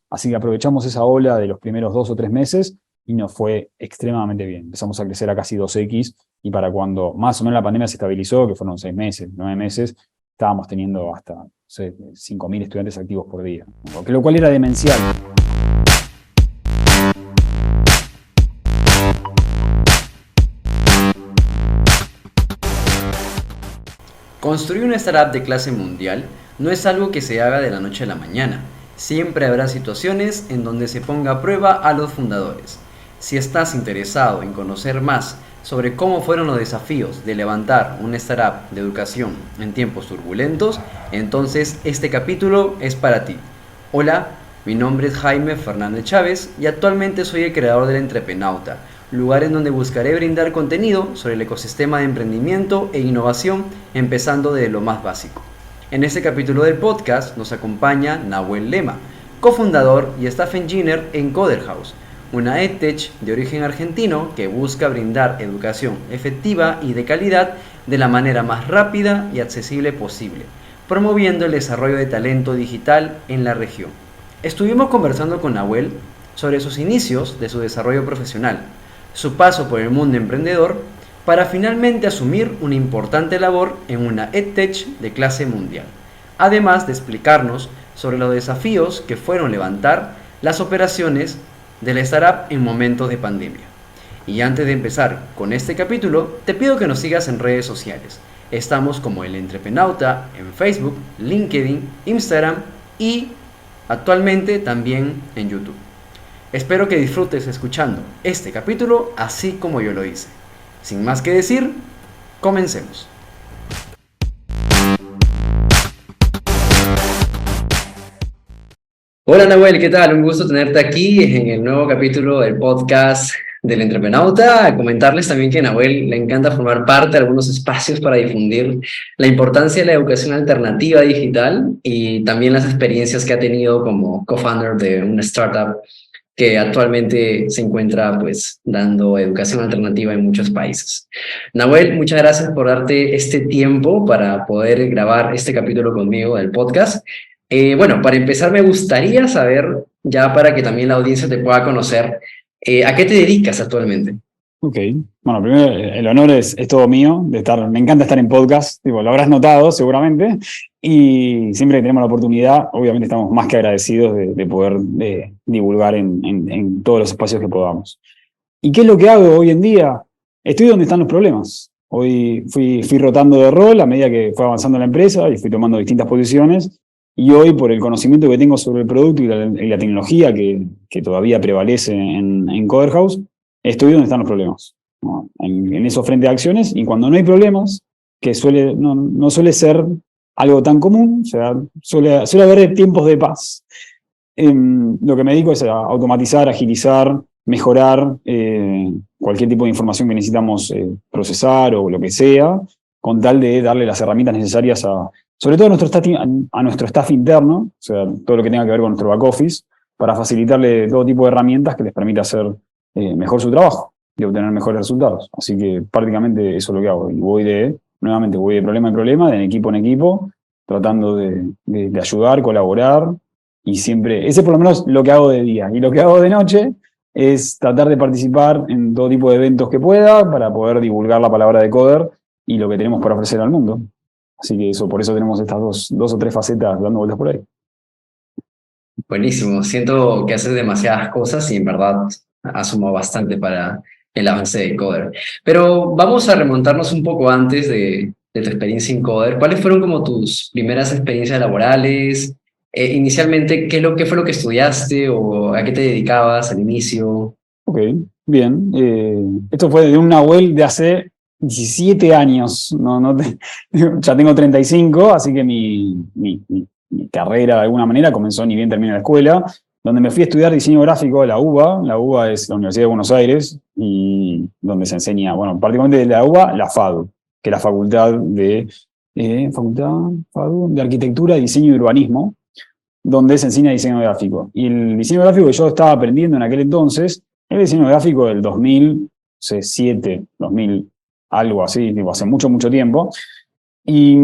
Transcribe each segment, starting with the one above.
Así que aprovechamos esa ola de los primeros 2 o 3 meses y nos fue extremadamente bien. Empezamos a crecer a casi 2x y para cuando más o menos la pandemia se estabilizó, que fueron 6 meses, 9 meses, estábamos teniendo hasta, no sé, 5.000 estudiantes activos por día, lo cual era demencial. Construir una startup de clase mundial no es algo que se haga de la noche a la mañana. Siempre habrá situaciones en donde se ponga a prueba a los fundadores. Si estás interesado en conocer más sobre cómo fueron los desafíos de levantar una startup de educación en tiempos turbulentos, entonces este capítulo es para ti. Hola, mi nombre es Jaime Fernández Chávez y actualmente soy el creador del Entrepenauta, lugar en donde buscaré brindar contenido sobre el ecosistema de emprendimiento e innovación, empezando desde lo más básico. En este capítulo del podcast nos acompaña Nahuel Lema, cofundador y staff engineer en Coderhouse, una edtech de origen argentino que busca brindar educación efectiva y de calidad de la manera más rápida y accesible posible, promoviendo el desarrollo de talento digital en la región. Estuvimos conversando con Nahuel sobre sus inicios de su desarrollo profesional, su paso por el mundo emprendedor, para finalmente asumir una importante labor en una edtech de clase mundial, además de explicarnos sobre los desafíos que fueron levantar las operaciones de la startup en momentos de pandemia. Y antes de empezar con este capítulo, te pido que nos sigas en redes sociales. Estamos como el Entrepenauta en Facebook, LinkedIn, Instagram y actualmente también en YouTube. Espero que disfrutes escuchando este capítulo así como yo lo hice. Sin más que decir, comencemos. Hola Nahuel, ¿qué tal? Un gusto tenerte aquí en el nuevo capítulo del podcast del Entrepenauta. Comentarles también que a Nahuel le encanta formar parte de algunos espacios para difundir la importancia de la educación alternativa digital y también las experiencias que ha tenido como co-founder de una startup que actualmente se encuentra pues dando educación alternativa en muchos países. Nahuel, muchas gracias por darte este tiempo para poder grabar este capítulo conmigo del podcast. Bueno, para empezar me gustaría saber, ya para que también la audiencia te pueda conocer, ¿a qué te dedicas actualmente? Ok, bueno, primero el honor es todo mío, me encanta estar en podcast, tipo, lo habrás notado seguramente, y siempre que tenemos la oportunidad, obviamente estamos más que agradecidos de poder divulgar en todos los espacios que podamos. ¿Y qué es lo que hago hoy en día? Estoy donde están los problemas. Hoy fui rotando de rol a medida que fue avanzando la empresa y fui tomando distintas posiciones, y hoy por el conocimiento que tengo sobre el producto y la tecnología que todavía prevalece en Coderhouse, estoy donde están los problemas, ¿no? En esos frentes de acciones, y cuando no hay problemas, que no suele ser algo tan común, o sea, suele haber tiempos de paz. Lo que me dedico es a automatizar, agilizar, mejorar cualquier tipo de información que necesitamos procesar o lo que sea, con tal de darle las herramientas necesarias sobre todo a nuestro staff interno, o sea, todo lo que tenga que ver con nuestro back office, para facilitarle todo tipo de herramientas que les permita hacer mejor su trabajo y obtener mejores resultados. Así que prácticamente eso es lo que hago. Y voy de problema en problema, de equipo en equipo, tratando de ayudar, colaborar, y siempre, ese es por lo menos lo que hago de día. Y lo que hago de noche es tratar de participar en todo tipo de eventos que pueda para poder divulgar la palabra de Coder y lo que tenemos para ofrecer al mundo. Así que por eso tenemos estas dos o tres facetas dando vueltas por ahí. Buenísimo, siento que haces demasiadas cosas y en verdad has sumado bastante para el avance de Coder. Pero vamos a remontarnos un poco antes de tu experiencia en Coder. ¿Cuáles fueron como tus primeras experiencias laborales? Inicialmente, ¿qué fue lo que estudiaste o a qué te dedicabas al inicio? Ok, bien. Esto fue de un Nahuel de hace 17 años. Ya tengo 35, así que mi carrera de alguna manera comenzó ni bien terminé la escuela, donde me fui a estudiar diseño gráfico a la UBA. La UBA es la Universidad de Buenos Aires, y donde se enseña, bueno, particularmente de la UBA, la FADU, que es la Facultad de Arquitectura, Diseño y Urbanismo, donde se enseña diseño gráfico. Y el diseño gráfico que yo estaba aprendiendo en aquel entonces, el diseño gráfico del 2007, 2000, algo así, digo, hace mucho, mucho tiempo. Y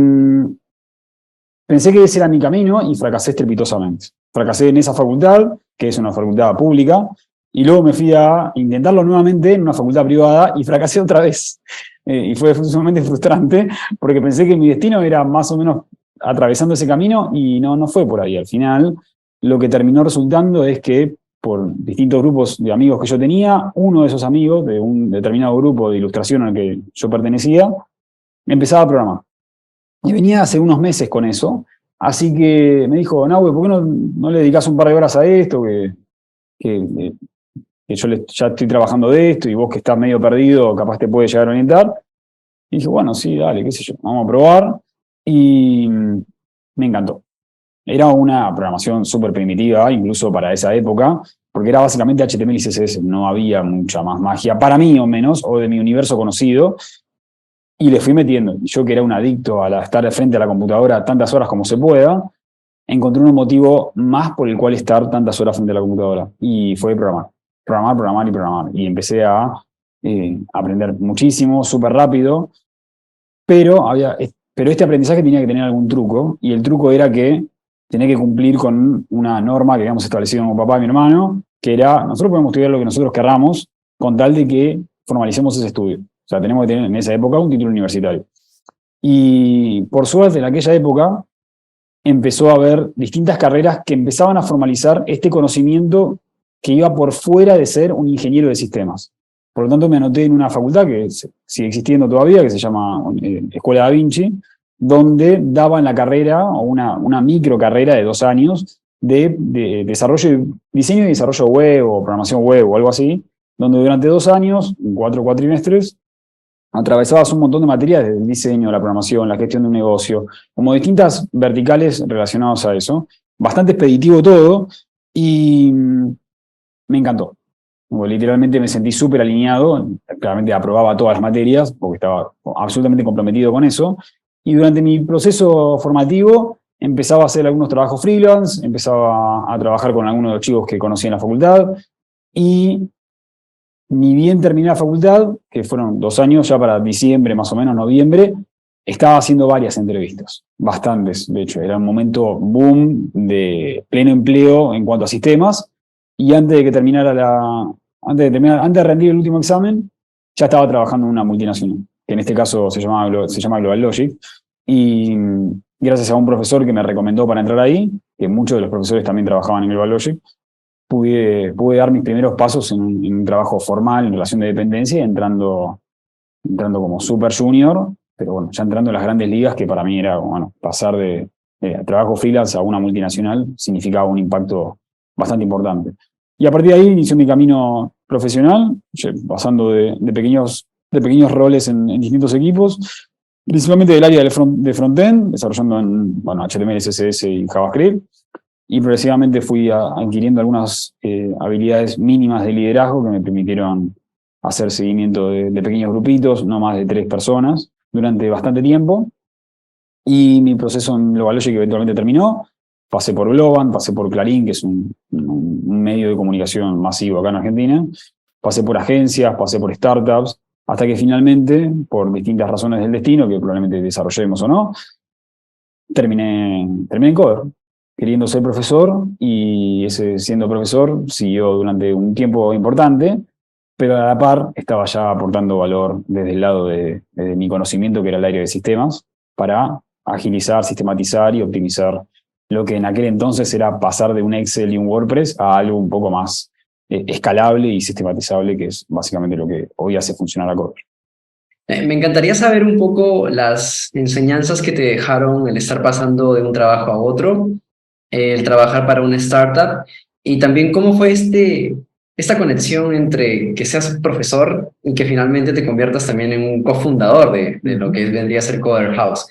pensé que ese era mi camino y fracasé estrepitosamente. Fracasé en esa facultad, que es una facultad pública, y luego me fui a intentarlo nuevamente en una facultad privada y fracasé otra vez. Y fue sumamente frustrante porque pensé que mi destino era más o menos atravesando ese camino y no fue por ahí. Al final, lo que terminó resultando es que por distintos grupos de amigos que yo tenía, uno de esos amigos de un determinado grupo de ilustración al que yo pertenecía, empezaba a programar. Y venía hace unos meses con eso, así que me dijo, Nahue, ¿por qué no le dedicás un par de horas a esto? Que yo ya estoy trabajando de esto y vos que estás medio perdido, capaz te puede llegar a orientar. Y dije, bueno, sí, dale, qué sé yo, vamos a probar. Y me encantó. Era una programación súper primitiva, incluso para esa época, porque era básicamente HTML y CSS, no había mucha más magia, para mí o menos, o de mi universo conocido, y le fui metiendo. Yo que era un adicto a estar frente a la computadora tantas horas como se pueda, encontré un motivo más por el cual estar tantas horas frente a la computadora, y fue programar. Programar, programar y programar. Y empecé a aprender muchísimo, súper rápido, pero este aprendizaje tenía que tener algún truco, y el truco era que tenía que cumplir con una norma que habíamos establecido con mi papá y mi hermano, que era, nosotros podemos estudiar lo que nosotros querramos, con tal de que formalicemos ese estudio. O sea, tenemos que tener en esa época un título universitario. Y por suerte, en aquella época, empezó a haber distintas carreras que empezaban a formalizar este conocimiento que iba por fuera de ser un ingeniero de sistemas. Por lo tanto, me anoté en una facultad que sigue existiendo todavía, que se llama Escuela Da Vinci, donde daban la carrera, o una micro carrera de 2 años, de diseño y desarrollo web, o programación web, o algo así, donde durante 2 años, en 4 cuatrimestres, atravesabas un montón de materias, desde el diseño, la programación, la gestión de un negocio, como distintas verticales relacionadas a eso. Bastante expeditivo todo, y me encantó. Como literalmente me sentí súper alineado, claramente aprobaba todas las materias, porque estaba absolutamente comprometido con eso, y durante mi proceso formativo empezaba a hacer algunos trabajos freelance, empezaba a trabajar con algunos de los chicos que conocí en la facultad, y ni bien terminé la facultad, que fueron 2 años, ya para diciembre, más o menos, noviembre, estaba haciendo varias entrevistas, bastantes, de hecho, era un momento boom de pleno empleo en cuanto a sistemas, y antes de rendir el último examen, ya estaba trabajando en una multinacional, que en este caso se llama Global Logic, y gracias a un profesor que me recomendó para entrar ahí, que muchos de los profesores también trabajaban en Global Logic, pude dar mis primeros pasos en un trabajo formal en relación de dependencia, entrando como super junior, pero bueno, ya entrando en las grandes ligas, que para mí era, bueno, pasar de trabajo freelance a una multinacional significaba un impacto bastante importante. Y a partir de ahí inició mi camino profesional, pasando de pequeños roles en distintos equipos, principalmente del área de frontend, desarrollando en HTML, CSS y JavaScript, y progresivamente fui adquiriendo algunas habilidades mínimas de liderazgo que me permitieron hacer seguimiento de pequeños grupitos, no más de 3 personas, durante bastante tiempo. Y mi proceso en Global Logic eventualmente terminó. Pasé por Globan, pasé por Clarín, que es un medio de comunicación masivo acá en Argentina. Pasé por agencias, pasé por startups, hasta que finalmente, por distintas razones del destino, que probablemente desarrollemos o no, terminé en Coder, queriendo ser profesor, y ese siendo profesor siguió durante un tiempo importante, pero a la par estaba ya aportando valor desde el lado de mi conocimiento, que era el área de sistemas, para agilizar, sistematizar y optimizar lo que en aquel entonces era pasar de un Excel y un WordPress a algo un poco más escalable y sistematizable, que es básicamente lo que hoy hace funcionar a Coder. Me encantaría saber un poco las enseñanzas que te dejaron el estar pasando de un trabajo a otro, el trabajar para una startup, y también cómo fue esta conexión entre que seas profesor y que finalmente te conviertas también en un cofundador de lo que vendría a ser Coder House.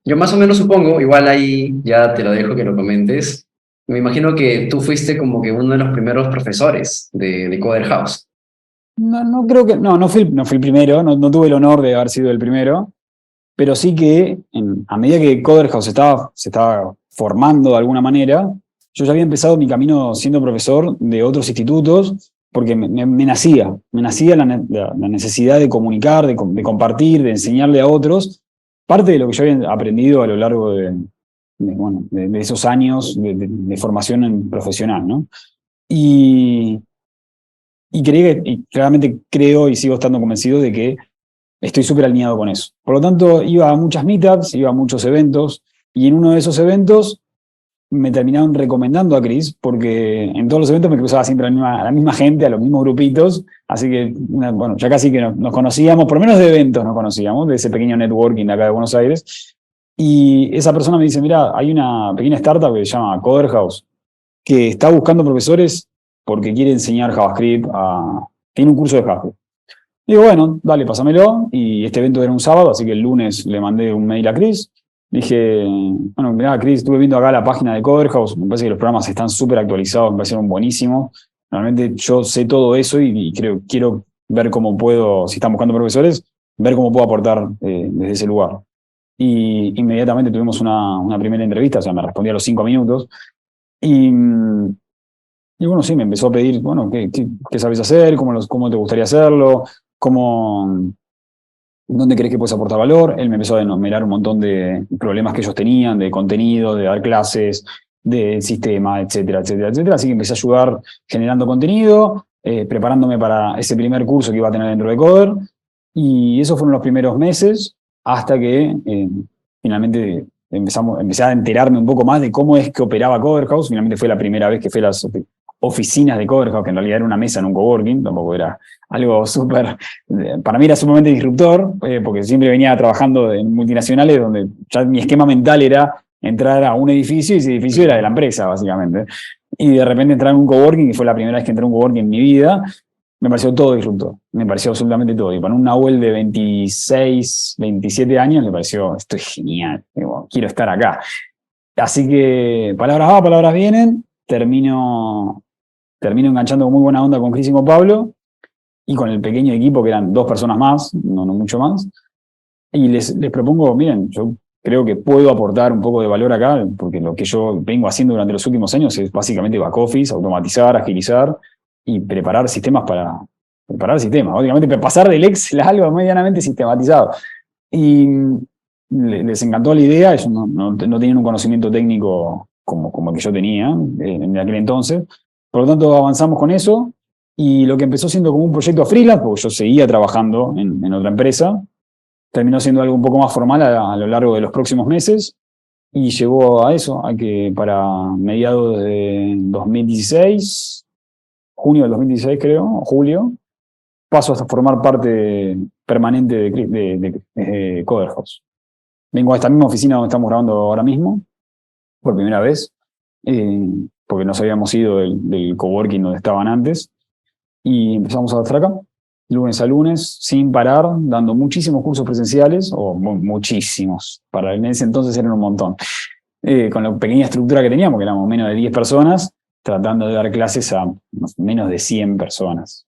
Yo más o menos supongo, igual ahí ya te lo dejo que lo comentes, me imagino que tú fuiste como que uno de los primeros profesores de Coder House. No creo que, no fui el primero, no tuve el honor de haber sido el primero, pero sí que a medida que Coder House se estaba formando de alguna manera, yo ya había empezado mi camino siendo profesor de otros institutos, porque me nacía la necesidad de comunicar, de compartir, de enseñarle a otros, parte de lo que yo había aprendido a lo largo de esos años de formación profesional, ¿no? Y, y claramente creo y sigo estando convencido de que estoy súper alineado con eso. Por lo tanto, iba a muchas meetups, iba a muchos eventos, y en uno de esos eventos me terminaron recomendando a Chris, porque en todos los eventos me cruzaba siempre a la misma gente, a los mismos grupitos, así que, bueno, ya casi que nos conocíamos, por lo menos de eventos nos conocíamos, de ese pequeño networking de acá de Buenos Aires, y esa persona me dice, mira, hay una pequeña startup que se llama Coder House, que está buscando profesores porque quiere enseñar JavaScript tiene un curso de JavaScript. Digo, bueno, dale, pásamelo. Y este evento era un sábado, así que el lunes le mandé un mail a Chris. Dije, bueno, mirá, Chris, estuve viendo acá la página de Coder House. Me parece que los programas están súper actualizados, me parecieron buenísimos. Realmente yo sé todo eso y quiero ver cómo puedo, si están buscando profesores, ver cómo puedo aportar desde ese lugar. Y inmediatamente tuvimos una primera entrevista, o sea, me respondí a los 5 minutos. Y, y bueno, sí, me empezó a pedir, bueno, ¿qué sabes hacer? ¿Cómo te gustaría hacerlo? ¿Cómo, ¿Dónde crees que puedes aportar valor? Él me empezó a enumerar un montón de problemas que ellos tenían, de contenido, de dar clases, de sistema, etcétera, etcétera, etcétera. Así que empecé a ayudar generando contenido, preparándome para ese primer curso que iba a tener dentro de Coder. Y esos fueron los primeros meses hasta que finalmente empecé a enterarme un poco más de cómo es que operaba Coder House. Finalmente fue la primera vez que fui a las oficinas de Coder House, que en realidad era una mesa en un coworking, tampoco era algo súper, para mí era sumamente disruptor, porque siempre venía trabajando en multinacionales donde ya mi esquema mental era entrar a un edificio y ese edificio era de la empresa, básicamente. Y de repente entrar en un coworking, y fue la primera vez que entré en un coworking en mi vida, me pareció todo disruptor, me pareció absolutamente todo. Y para un Nahuel de 26, 27 años, me pareció, esto es genial, digo, quiero estar acá. Así que palabras va, palabras vienen, termino enganchando con muy buena onda con Cris y con Pablo, y con el pequeño equipo, que eran 2 personas más, no mucho más, y les propongo, miren, yo creo que puedo aportar un poco de valor acá, porque lo que yo vengo haciendo durante los últimos años es básicamente back office, automatizar, agilizar y preparar sistemas básicamente pasar del Excel a algo medianamente sistematizado. Y les encantó la idea, ellos no tenían un conocimiento técnico como el que yo tenía en aquel entonces, por lo tanto avanzamos con eso, y lo que empezó siendo como un proyecto freelance, porque yo seguía trabajando en otra empresa, terminó siendo algo un poco más formal a lo largo de los próximos meses, y llegó a eso, a que para mediados de 2016, junio del 2016 creo, o julio, paso a formar parte permanente de Coder House. Vengo a esta misma oficina donde estamos grabando ahora mismo, por primera vez, porque nos habíamos ido del coworking donde estaban antes, y empezamos a estar acá, lunes a lunes, sin parar, dando muchísimos cursos presenciales, o muchísimos, para en ese entonces eran un montón, con la pequeña estructura que teníamos, que éramos menos de 10 personas, tratando de dar clases a menos de 100 personas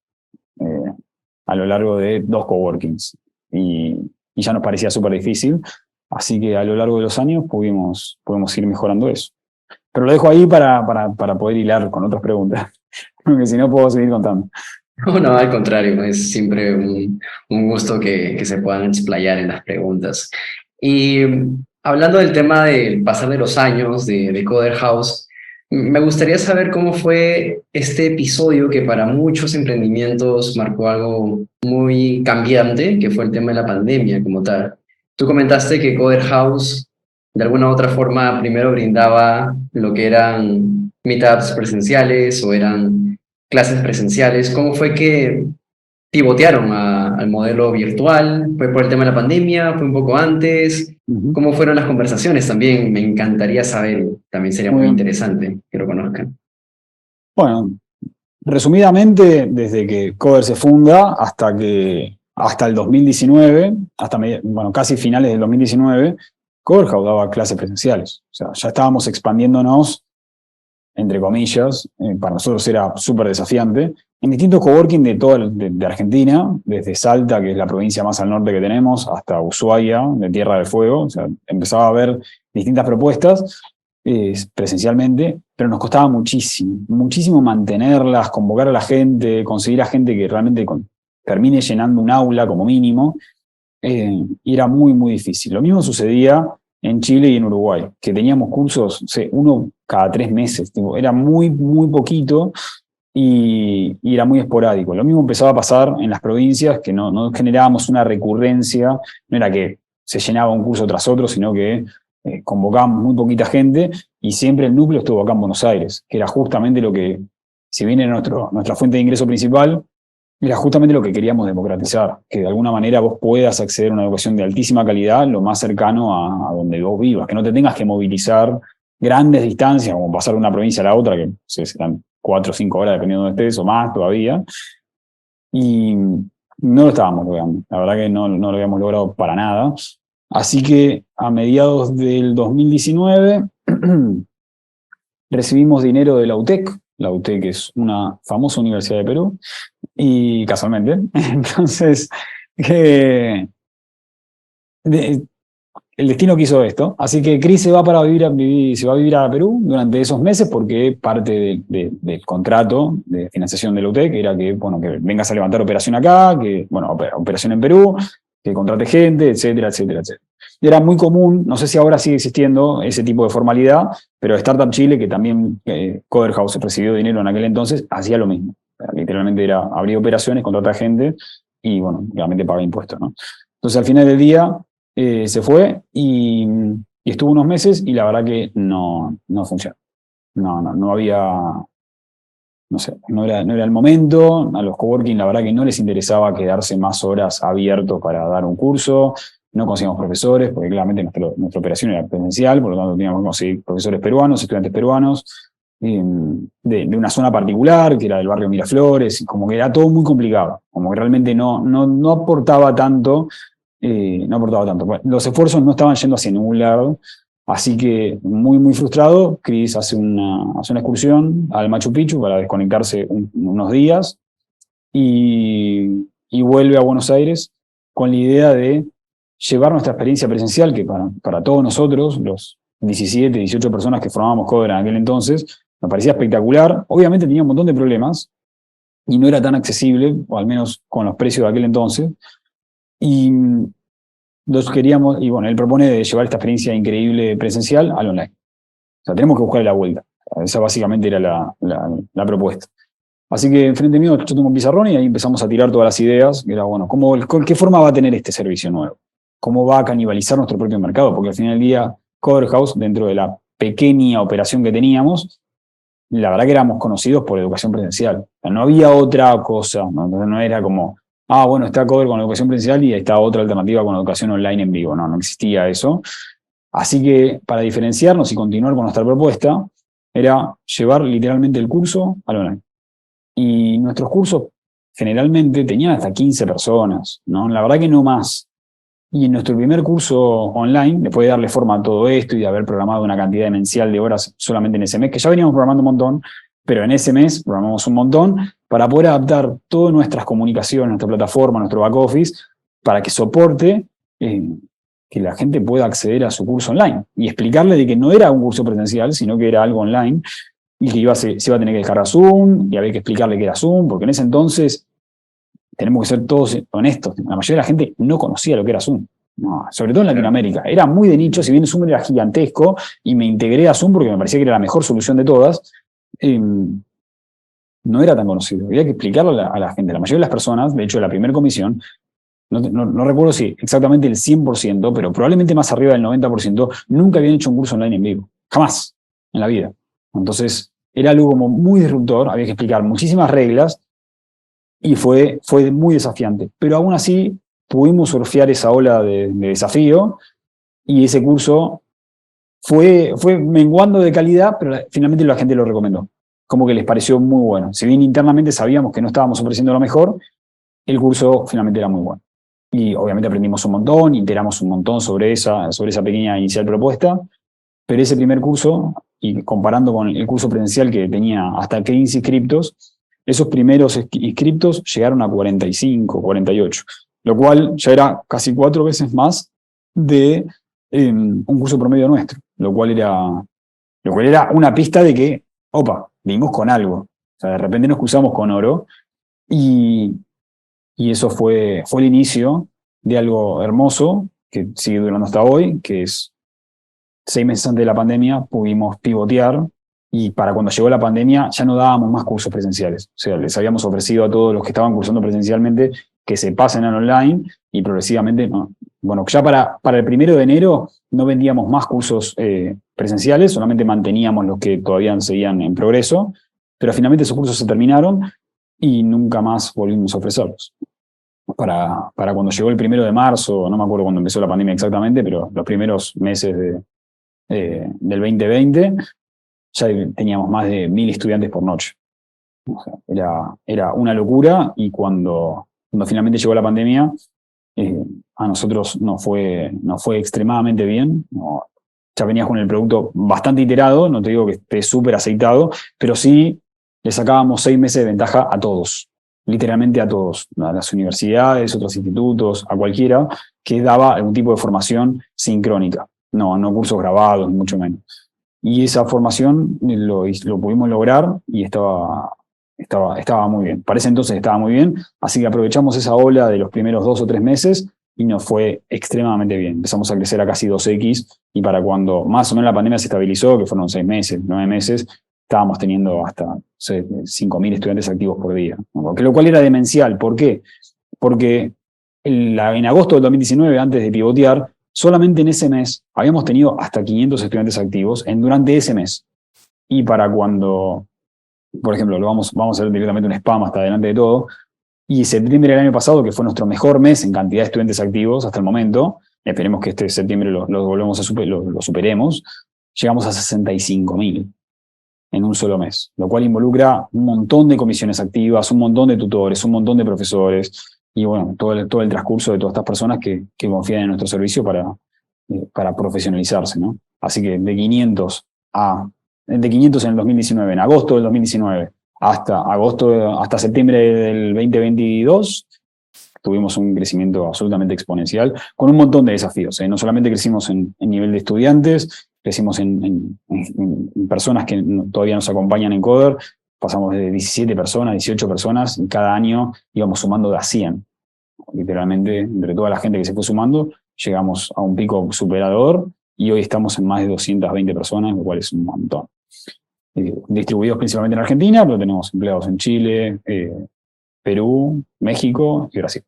a lo largo de 2 coworkings. Y ya nos parecía súper difícil, así que a lo largo de los años pudimos ir mejorando eso. Pero lo dejo ahí para poder hilar con otras preguntas, porque si no puedo seguir contando. No, al contrario, es siempre un gusto que se puedan explayar en las preguntas. Y hablando del tema del pasar de los años de Coder House, me gustaría saber cómo fue este episodio que para muchos emprendimientos marcó algo muy cambiante, que fue el tema de la pandemia como tal. Tú comentaste que Coder House de alguna u otra forma primero brindaba lo que eran meetups presenciales o eran clases presenciales. ¿Cómo fue que pivotearon al modelo virtual? ¿Fue por el tema de la pandemia? ¿Fue un poco antes? Uh-huh. ¿Cómo fueron las conversaciones? También me encantaría saber, también sería muy interesante que lo conozcan. Bueno, resumidamente, desde que Coder se funda hasta el 2019, bueno, casi finales del 2019, Coder House daba clases presenciales. O sea, ya estábamos expandiéndonos, entre comillas, para nosotros era súper desafiante, en distintos coworking de Argentina, desde Salta, que es la provincia más al norte que tenemos, hasta Ushuaia, de Tierra del Fuego. O sea, empezaba a haber distintas propuestas presencialmente, pero nos costaba muchísimo mantenerlas, convocar a la gente, conseguir a gente que realmente termine llenando un aula como mínimo, y era muy difícil. Lo mismo sucedía en Chile y en Uruguay, que teníamos cursos, uno cada 3 meses, era muy poquito, y era muy esporádico. Lo mismo empezaba a pasar en las provincias, que no generábamos una recurrencia, no era que se llenaba un curso tras otro, sino que convocábamos muy poquita gente y siempre el núcleo estuvo acá en Buenos Aires, que era justamente lo que, si bien era nuestra fuente de ingreso principal, era justamente lo que queríamos democratizar, que de alguna manera vos puedas acceder a una educación de altísima calidad lo más cercano a donde vos vivas, que no te tengas que movilizar grandes distancias, como pasar de una provincia a la otra, que no sé, serán 4 o 5 horas dependiendo de donde estés, o más todavía, y no lo estábamos logrando, la verdad que no lo habíamos logrado para nada. Así que a mediados del 2019 recibimos dinero de la UTEC es una famosa universidad de Perú, y casualmente, entonces, eh, de- el destino quiso esto. Así que Cris se va se va a vivir a Perú durante esos meses porque parte del contrato de financiación de la UTEC era que, bueno, que vengas a levantar operación acá, que, bueno, operación en Perú, que contrate gente, etcétera, etcétera, etcétera. Y era muy común, no sé si ahora sigue existiendo ese tipo de formalidad, pero Startup Chile, que también Coder House recibió dinero en aquel entonces, hacía lo mismo. Literalmente era abrir operaciones, contratar gente y, bueno, realmente pagar impuestos, ¿no? Entonces, al final del día, se fue y estuvo unos meses y la verdad que no funcionó. No había, no sé, no era el momento. A los coworking la verdad que no les interesaba quedarse más horas abiertos para dar un curso. No conseguíamos profesores, porque claramente nuestra operación era presencial, por lo tanto teníamos que conseguir profesores peruanos, estudiantes peruanos, de una zona particular, que era del barrio Miraflores, y como que era todo muy complicado, como que realmente no aportaba tanto, no aportaba tanto. Bueno, los esfuerzos no estaban yendo hacia ningún lado, así que muy, muy frustrado, Chris hace una excursión al Machu Picchu para desconectarse unos días y vuelve a Buenos Aires con la idea de llevar nuestra experiencia presencial, que para todos nosotros, los 17, 18 personas que formábamos Coder en aquel entonces, nos parecía espectacular. Obviamente tenía un montón de problemas y no era tan accesible, o al menos con los precios de aquel entonces. Y los queríamos, y bueno, él propone de llevar esta experiencia increíble presencial al online. O sea, tenemos que buscarle la vuelta. Esa básicamente era la propuesta. Así que enfrente mío yo tengo un pizarrón y ahí empezamos a tirar todas las ideas. Que era, bueno, ¿qué forma va a tener este servicio nuevo? ¿Cómo va a canibalizar nuestro propio mercado? Porque al final del día, Cover House, dentro de la pequeña operación que teníamos, la verdad que éramos conocidos por educación presencial. O sea, no había otra cosa, no era como, bueno, está Cover con educación presencial y está otra alternativa con educación online en vivo. No existía eso. Así que para diferenciarnos y continuar con nuestra propuesta, era llevar literalmente el curso al online. Y nuestros cursos generalmente tenían hasta 15 personas, ¿no? La verdad que no más. Y en nuestro primer curso online, después de darle forma a todo esto y de haber programado una cantidad demencial de horas solamente en ese mes, que ya veníamos programando un montón, pero en ese mes programamos un montón para poder adaptar todas nuestras comunicaciones, nuestra plataforma, nuestro back office, para que soporte que la gente pueda acceder a su curso online y explicarle de que no era un curso presencial, sino que era algo online y que se iba a tener que descargar Zoom y había que explicarle que era Zoom, porque en ese entonces tenemos que ser todos honestos, la mayoría de la gente no conocía lo que era Zoom. No, sobre todo en Latinoamérica. Era muy de nicho, si bien Zoom era gigantesco y me integré a Zoom porque me parecía que era la mejor solución de todas, no era tan conocido. Había que explicarlo a la gente. La mayoría de las personas, de hecho, la primera comisión, no recuerdo si exactamente el 100%, pero probablemente más arriba del 90%, nunca habían hecho un curso online en vivo. Jamás en la vida. Entonces, era algo como muy disruptor, había que explicar muchísimas reglas y fue muy desafiante. Pero aún así pudimos surfear esa ola de desafío y ese curso fue menguando de calidad, pero finalmente la gente lo recomendó. Como que les pareció muy bueno. Si bien internamente sabíamos que no estábamos ofreciendo lo mejor, el curso finalmente era muy bueno. Y obviamente aprendimos un montón, iteramos un montón sobre esa pequeña inicial propuesta, pero ese primer curso, y comparando con el curso presencial que tenía hasta 15 inscriptos, esos primeros inscriptos llegaron a 45, 48, lo cual ya era casi 4 veces más de un curso promedio nuestro, lo cual era una pista de que, opa, vinimos con algo. O sea, de repente nos cruzamos con oro y, y eso fue el inicio de algo hermoso que sigue durando hasta hoy, que es 6 meses antes de la pandemia pudimos pivotear y para cuando llegó la pandemia ya no dábamos más cursos presenciales. O sea, les habíamos ofrecido a todos los que estaban cursando presencialmente que se pasen al online y progresivamente, no. Bueno, ya para el 1 de enero no vendíamos más cursos presenciales, solamente manteníamos los que todavía seguían en progreso, pero finalmente esos cursos se terminaron y nunca más volvimos a ofrecerlos. Para cuando llegó el 1 de marzo, no me acuerdo cuándo empezó la pandemia exactamente, pero los primeros meses del 2020, ya teníamos más de 1.000 estudiantes por noche. O sea, era una locura, y cuando finalmente llegó la pandemia, a nosotros nos fue extremadamente bien. No, ya venías con el producto bastante iterado, no te digo que esté súper aceitado, pero sí le sacábamos 6 meses de ventaja a todos, literalmente a todos, a las universidades, otros institutos, a cualquiera que daba algún tipo de formación sincrónica, no cursos grabados, ni mucho menos. Y esa formación lo pudimos lograr y estaba muy bien. Para ese entonces estaba muy bien, así que aprovechamos esa ola de los primeros 2 o 3 meses y nos fue extremadamente bien. Empezamos a crecer a casi 2x, y para cuando más o menos la pandemia se estabilizó, que fueron 6 meses, 9 meses, estábamos teniendo hasta 5.000 estudiantes activos por día, ¿no? Lo cual era demencial. ¿Por qué? Porque en agosto del 2019, antes de pivotear, solamente en ese mes habíamos tenido hasta 500 estudiantes activos durante ese mes. Y para cuando, por ejemplo, vamos a hacer directamente un spam hasta adelante de todo, y septiembre del año pasado, que fue nuestro mejor mes en cantidad de estudiantes activos hasta el momento, esperemos que este septiembre lo superemos, llegamos a 65.000 en un solo mes, lo cual involucra un montón de comisiones activas, un montón de tutores, un montón de profesores, y bueno, todo el transcurso de todas estas personas que confían en nuestro servicio para profesionalizarse, ¿no? Así que de 500 en el 2019, en agosto del 2019, hasta septiembre del 2022, tuvimos un crecimiento absolutamente exponencial, con un montón de desafíos, ¿eh? No solamente crecimos en nivel de estudiantes, crecimos en personas que todavía nos acompañan en Coder. Pasamos de 17 personas, 18 personas, y cada año íbamos sumando de a 100. Literalmente, entre toda la gente que se fue sumando, llegamos a un pico superador, y hoy estamos en más de 220 personas, lo cual es un montón. Distribuidos principalmente en Argentina, pero tenemos empleados en Chile, Perú, México y Brasil.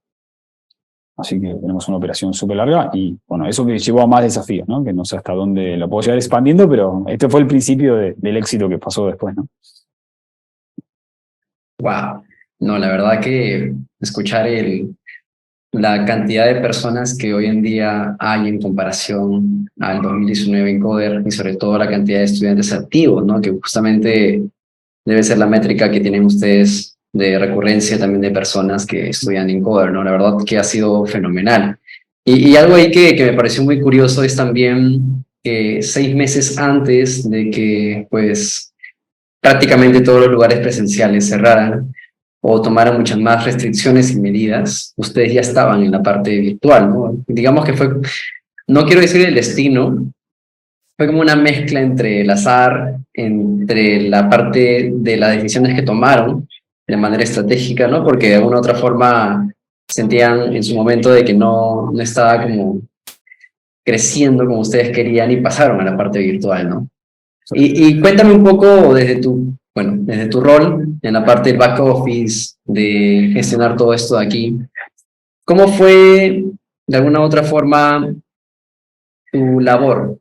Así que tenemos una operación súper larga, y bueno, eso que llevó a más desafíos, ¿no? Que no sé hasta dónde lo puedo llegar expandiendo, pero este fue el principio del éxito que pasó después, ¿no? Wow. No, la verdad que escuchar la cantidad de personas que hoy en día hay en comparación al 2019 en Coder, y sobre todo la cantidad de estudiantes activos, ¿no? Que justamente debe ser la métrica que tienen ustedes de recurrencia también de personas que estudian en Coder, ¿no? La verdad que ha sido fenomenal. Y algo ahí que me pareció muy curioso es también que 6 meses antes de que, pues, prácticamente todos los lugares presenciales cerraran o tomaran muchas más restricciones y medidas, ustedes ya estaban en la parte virtual, ¿no? Digamos que fue, no quiero decir el destino, fue como una mezcla entre el azar, entre la parte de las decisiones que tomaron de manera estratégica, ¿no? Porque de alguna u otra forma sentían en su momento de que no estaba como creciendo como ustedes querían, y pasaron a la parte virtual, ¿no? Y cuéntame un poco desde tu rol en la parte del back office, de gestionar todo esto de aquí. ¿Cómo fue, de alguna u otra forma, tu labor?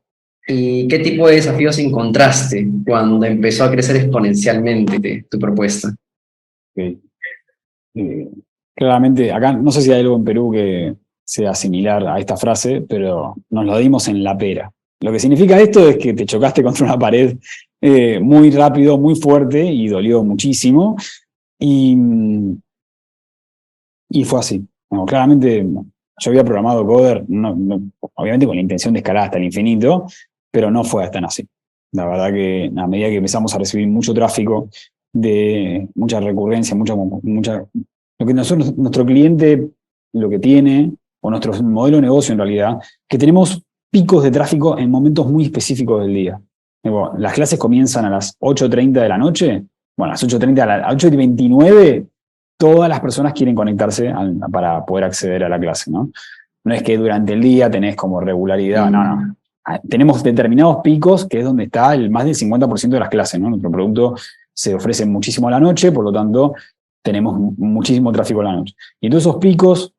¿Y qué tipo de desafíos encontraste cuando empezó a crecer exponencialmente tu propuesta? Okay. Claramente, acá no sé si hay algo en Perú que sea similar a esta frase, pero nos lo dimos en la pera. Lo que significa esto es que te chocaste contra una pared muy rápido, muy fuerte, y dolió muchísimo. Y fue así. Bueno, claramente yo había programado Coder, obviamente con la intención de escalar hasta el infinito, pero no fue tan así. La verdad que a medida que empezamos a recibir mucho tráfico, de mucha recurrencia, lo que nuestro cliente, lo que tiene, o nuestro modelo de negocio en realidad, que tenemos picos de tráfico en momentos muy específicos del día. Bueno, las clases comienzan a las 8:30 de la noche. Bueno, a las 8:30, a las 8:29, todas las personas quieren conectarse para poder acceder a la clase, ¿no? No es que durante el día tenés como regularidad, no. tenemos determinados picos, que es donde está más del 50% de las clases, ¿no? Nuestro producto se ofrece muchísimo a la noche, por lo tanto, tenemos muchísimo tráfico a la noche. Y en todos esos picos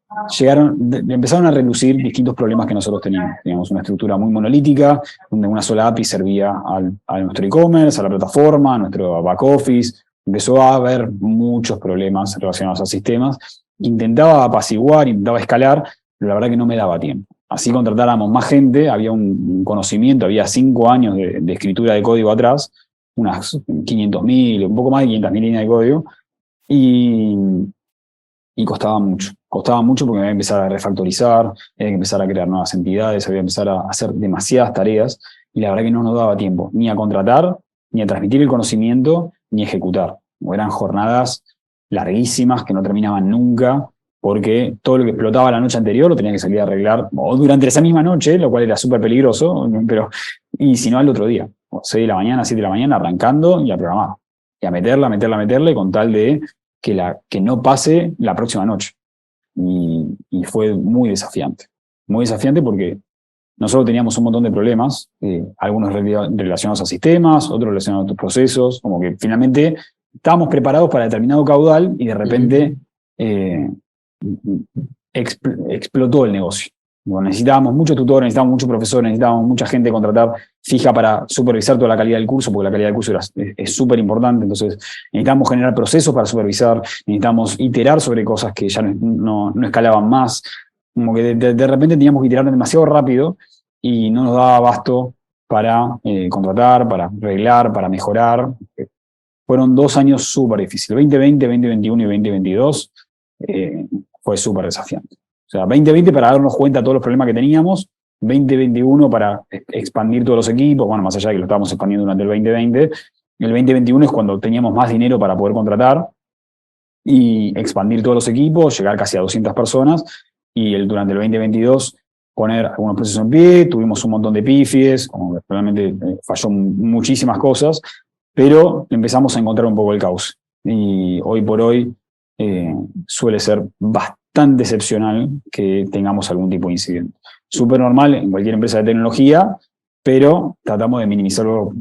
empezaron a relucir distintos problemas que nosotros teníamos. Teníamos una estructura muy monolítica, donde una sola API servía a nuestro e-commerce, a la plataforma, a nuestro back office. Empezó a haber muchos problemas relacionados a sistemas. Intentaba apaciguar, intentaba escalar, pero la verdad que no me daba tiempo. Así contratáramos más gente, había un conocimiento, había 5 años de escritura de código atrás, unas 500.000, un poco más de 500.000 líneas de código, y costaba mucho porque había que empezar a refactorizar, había que empezar a crear nuevas entidades, había que empezar a hacer demasiadas tareas, y la verdad que no nos daba tiempo, ni a contratar, ni a transmitir el conocimiento, ni a ejecutar. Eran jornadas larguísimas que no terminaban nunca, porque todo lo que explotaba la noche anterior lo tenía que salir a arreglar, o durante esa misma noche, lo cual era súper peligroso, y si no al otro día, 6 de la mañana, 7 de la mañana, arrancando y a programar, y a meterla, con tal de que no pase la próxima noche. Y fue muy desafiante porque nosotros teníamos un montón de problemas, algunos relacionados a sistemas, otros relacionados a otros procesos, como que finalmente estábamos preparados para determinado caudal y de repente explotó el negocio. Bueno, necesitábamos muchos tutores, necesitábamos muchos profesores, necesitábamos mucha gente contratar fija para supervisar toda la calidad del curso, porque la calidad del curso es súper importante. Entonces necesitamos generar procesos para supervisar, necesitamos iterar sobre cosas que ya no escalaban más. Como que de repente teníamos que iterar demasiado rápido y no nos daba abasto para contratar, para arreglar, para mejorar. Fueron 2 años súper difíciles. 2020, 2021 y 2022 fue súper desafiante. O sea, 2020 para darnos cuenta de todos los problemas que teníamos, 2021 para expandir todos los equipos, bueno, más allá de que lo estábamos expandiendo durante el 2020, el 2021 es cuando teníamos más dinero para poder contratar y expandir todos los equipos, llegar casi a 200 personas, y durante el 2022 poner algunos procesos en pie, tuvimos un montón de pifies, como que realmente falló muchísimas cosas, pero empezamos a encontrar un poco el caos. Y hoy por hoy suele ser bastante excepcional que tengamos algún tipo de incidente. Súper normal en cualquier empresa de tecnología, pero tratamos de minimizarlo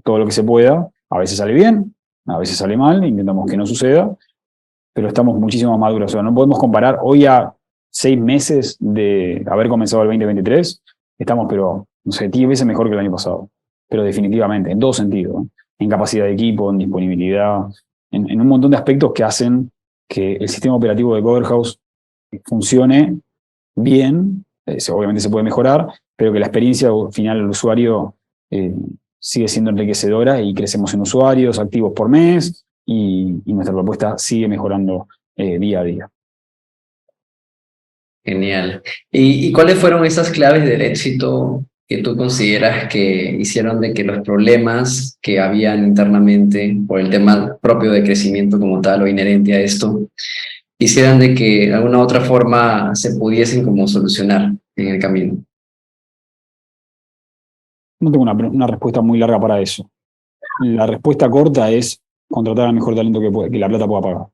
todo lo que se pueda. A veces sale bien, a veces sale mal, intentamos que no suceda, pero estamos muchísimo más maduros. O sea, no podemos comparar hoy a 6 meses de haber comenzado el 2023, estamos, pero, no sé, 10 veces mejor que el año pasado. Pero definitivamente, en todo sentido, ¿eh? En capacidad de equipo, en disponibilidad, en un montón de aspectos que hacen que el sistema operativo de Coverhouse funcione bien. Obviamente se puede mejorar, pero que la experiencia final del usuario sigue siendo enriquecedora y crecemos en usuarios activos por mes y nuestra propuesta sigue mejorando día a día. Genial. ¿Y cuáles fueron esas claves del éxito que tú consideras que hicieron de que los problemas que habían internamente por el tema propio de crecimiento como tal o inherente a esto, hicieran de que de alguna u otra forma se pudiesen como solucionar en el camino? No tengo una respuesta muy larga para eso. La respuesta corta es contratar al mejor talento que la plata pueda pagar.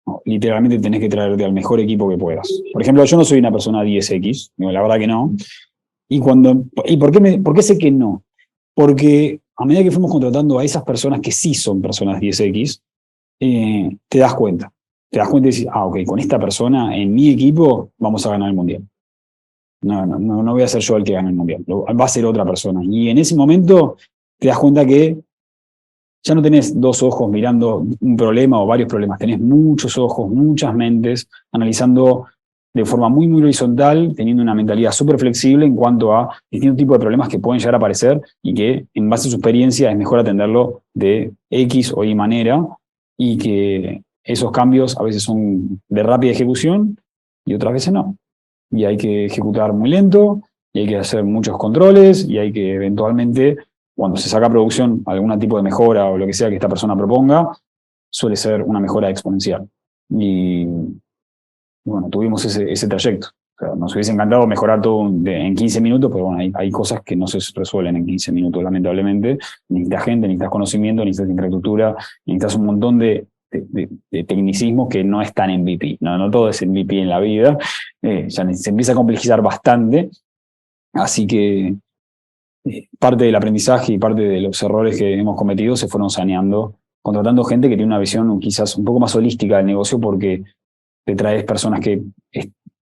No, literalmente tenés que traerte al mejor equipo que puedas. Por ejemplo, yo no soy una persona 10X, la verdad que no. ¿Y por qué sé que no? Porque a medida que fuimos contratando a esas personas que sí son personas 10X, te das cuenta. Te das cuenta y dices, ok, con esta persona en mi equipo vamos a ganar el mundial. No voy a ser yo el que gane el mundial, va a ser otra persona. Y en ese momento te das cuenta que ya no tenés 2 ojos mirando un problema o varios problemas, tenés muchos ojos, muchas mentes, analizando de forma muy, muy horizontal, teniendo una mentalidad súper flexible en cuanto a distintos tipos de problemas que pueden llegar a aparecer y que en base a su experiencia es mejor atenderlo de X o Y manera, y que esos cambios a veces son de rápida ejecución y otras veces no. Y hay que ejecutar muy lento, y hay que hacer muchos controles, y hay que eventualmente, cuando se saca a producción algún tipo de mejora o lo que sea que esta persona proponga, suele ser una mejora exponencial. Y bueno, tuvimos ese trayecto. O sea, nos hubiese encantado mejorar todo en 15 minutos, pero bueno, hay cosas que no se resuelven en 15 minutos, lamentablemente. Necesitas gente, necesitas conocimiento, necesitas infraestructura, necesitas un montón de tecnicismos que no están en MVP. No todo es MVP en la vida. Ya se empieza a complejizar bastante. Así que parte del aprendizaje y parte de los errores que hemos cometido se fueron saneando, contratando gente que tiene una visión quizás un poco más holística del negocio, porque te traes personas que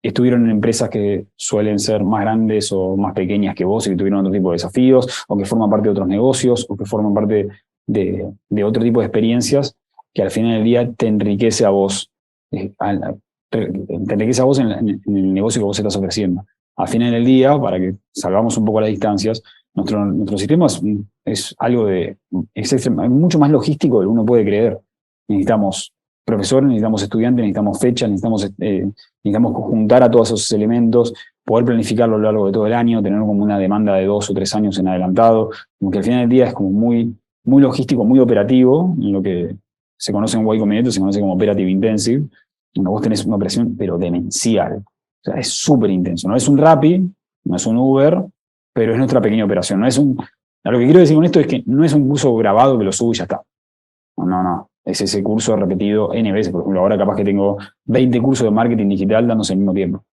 estuvieron en empresas que suelen ser más grandes o más pequeñas que vos y que tuvieron otro tipo de desafíos, o que forman parte de otros negocios, o que forman parte de otro tipo de experiencias que al final del día te enriquece a vos, te enriquece a vos en el negocio que vos estás ofreciendo. Al final del día, para que salgamos un poco las distancias, nuestro sistema es algo es mucho más logístico de lo que uno puede creer. Necesitamos profesores, necesitamos estudiantes, necesitamos fechas, necesitamos juntar a todos esos elementos, poder planificarlo a lo largo de todo el año, tener como una demanda de 2 o 3 años en adelantado, como que al final del día es como muy, muy logístico, muy operativo, en lo que se conoce en Y Combinator, se conoce como Operative Intensive, donde vos tenés una presión, pero demencial. O sea, es súper intenso. No es un Rappi, no es un Uber, pero es nuestra pequeña operación. No es lo que quiero decir con esto es que no es un curso grabado que lo subo y ya está. No. Es ese curso repetido N veces. Por ejemplo, ahora capaz que tengo 20 cursos de marketing digital dándose al mismo tiempo.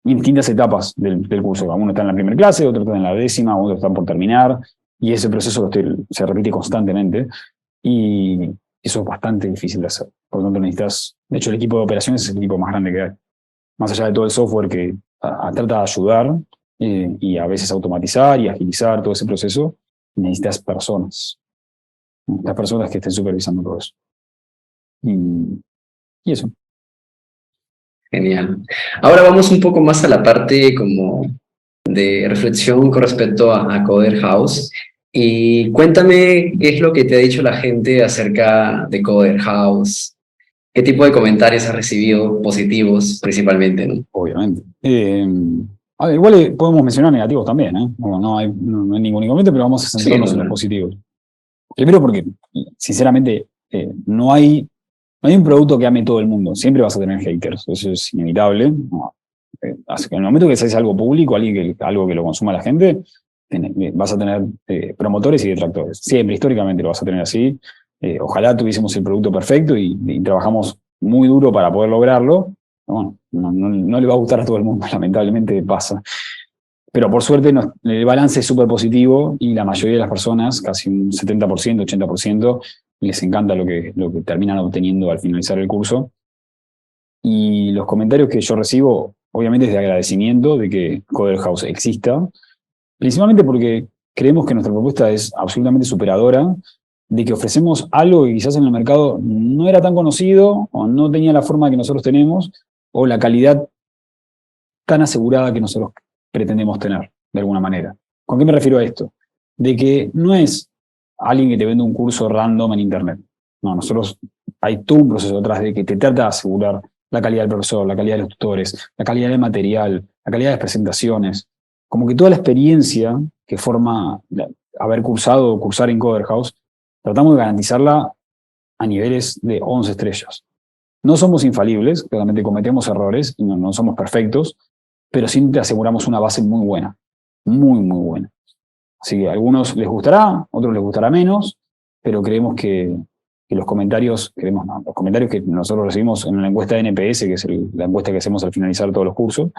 En distintas etapas del curso. Uno está en la primera clase, otro está en la 10ª, otro está por terminar. Y ese proceso se repite constantemente. Y eso es bastante difícil de hacer. Por lo tanto, necesitas. De hecho, el equipo de operaciones es el equipo más grande que hay. Más allá de todo el software que trata de ayudar y a veces automatizar y agilizar todo ese proceso, necesitas personas. Las personas que estén supervisando todo eso. Y eso. Genial. Ahora vamos un poco más a la parte como de reflexión con respecto a Coder House. Y cuéntame qué es lo que te ha dicho la gente acerca de Coder House. ¿Qué tipo de comentarios has recibido positivos principalmente, ¿no? Obviamente. A ver, igual podemos mencionar negativos también, ¿eh? No hay ningún inconveniente, pero vamos a centrarnos en los positivos. Primero porque, sinceramente, no hay un producto que ame todo el mundo. Siempre vas a tener haters. Eso es inevitable. No. En el momento que haces algo público, algo que lo consuma la gente, vas a tener promotores y detractores. Siempre, históricamente lo vas a tener así. Ojalá tuviésemos el producto perfecto y trabajamos muy duro para poder lograrlo. Bueno, no le va a gustar a todo el mundo, lamentablemente pasa. Pero por suerte el balance es súper positivo y la mayoría de las personas, casi un 70%, 80%, les encanta lo que terminan obteniendo al finalizar el curso. Y los comentarios que yo recibo, obviamente es de agradecimiento de que Coder House exista, principalmente porque creemos que nuestra propuesta es absolutamente superadora, de que ofrecemos algo que quizás en el mercado no era tan conocido o no tenía la forma que nosotros tenemos o la calidad tan asegurada que nosotros pretendemos tener, de alguna manera. ¿Con qué me refiero a esto? De que no es alguien que te vende un curso random en internet. No, hay todo un proceso detrás de que te trata de asegurar la calidad del profesor, la calidad de los tutores, la calidad del material, la calidad de las presentaciones. Como que toda la experiencia que forma haber cursado o cursar en Coder House, tratamos de garantizarla a niveles de 11 estrellas. No somos infalibles, claramente cometemos errores y no somos perfectos, pero sí te aseguramos una base muy buena, muy, muy buena. Así que a algunos les gustará, a otros les gustará menos, pero creemos que los comentarios que nosotros recibimos en la encuesta de NPS, que es la encuesta que hacemos al finalizar todos los cursos,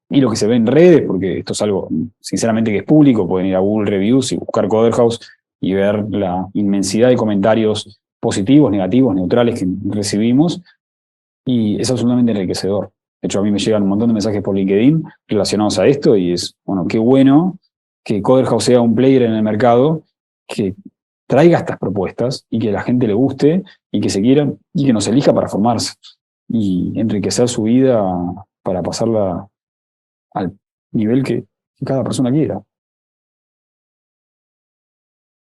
y lo que se ve en redes, porque esto es algo, sinceramente, que es público, pueden ir a Google Reviews y buscar Coder House y ver la inmensidad de comentarios positivos, negativos, neutrales que recibimos, y es absolutamente enriquecedor. De hecho, a mí me llegan un montón de mensajes por LinkedIn relacionados a esto, y es, bueno, qué bueno que Coder House sea un player en el mercado que traiga estas propuestas y que a la gente le guste y que se quiera y que nos elija para formarse y enriquecer su vida para pasarla al nivel que cada persona quiera.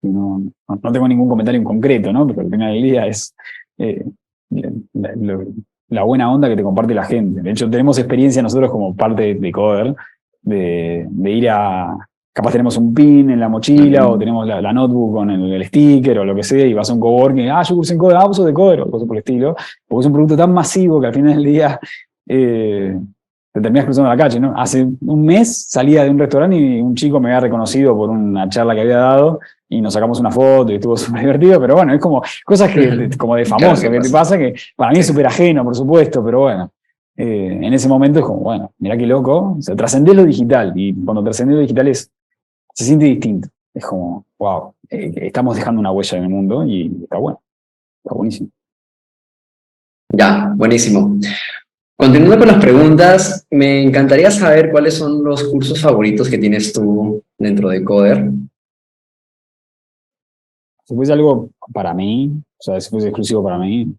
No tengo ningún comentario en concreto, ¿no? Pero al final del día es la buena onda que te comparte la gente. De hecho, tenemos experiencia nosotros como parte de Coder de ir capaz tenemos un pin en la mochila o tenemos la notebook con el sticker o lo que sea y vas a un coworking, yo cursé en Coder, uso de Coder o cosas por el estilo, porque es un producto tan masivo que al final del día te terminas cruzando la calle, ¿no? Hace un mes salía de un restaurante y un chico me había reconocido por una charla que había dado y nos sacamos una foto y estuvo súper divertido, pero bueno, es como cosas como de famoso, claro, que te pasa, que para mí es súper ajeno, por supuesto, pero bueno. En ese momento es como, bueno, mirá qué loco, o sea, trascendés lo digital, y cuando trascendés lo digital es se siente distinto. Es como, wow, estamos dejando una huella en el mundo y está bueno, está buenísimo. Ya, buenísimo. Continuando con las preguntas, me encantaría saber cuáles son los cursos favoritos que tienes tú dentro de Coder. Si fuese algo para mí, o sea, si fuese exclusivo para mí,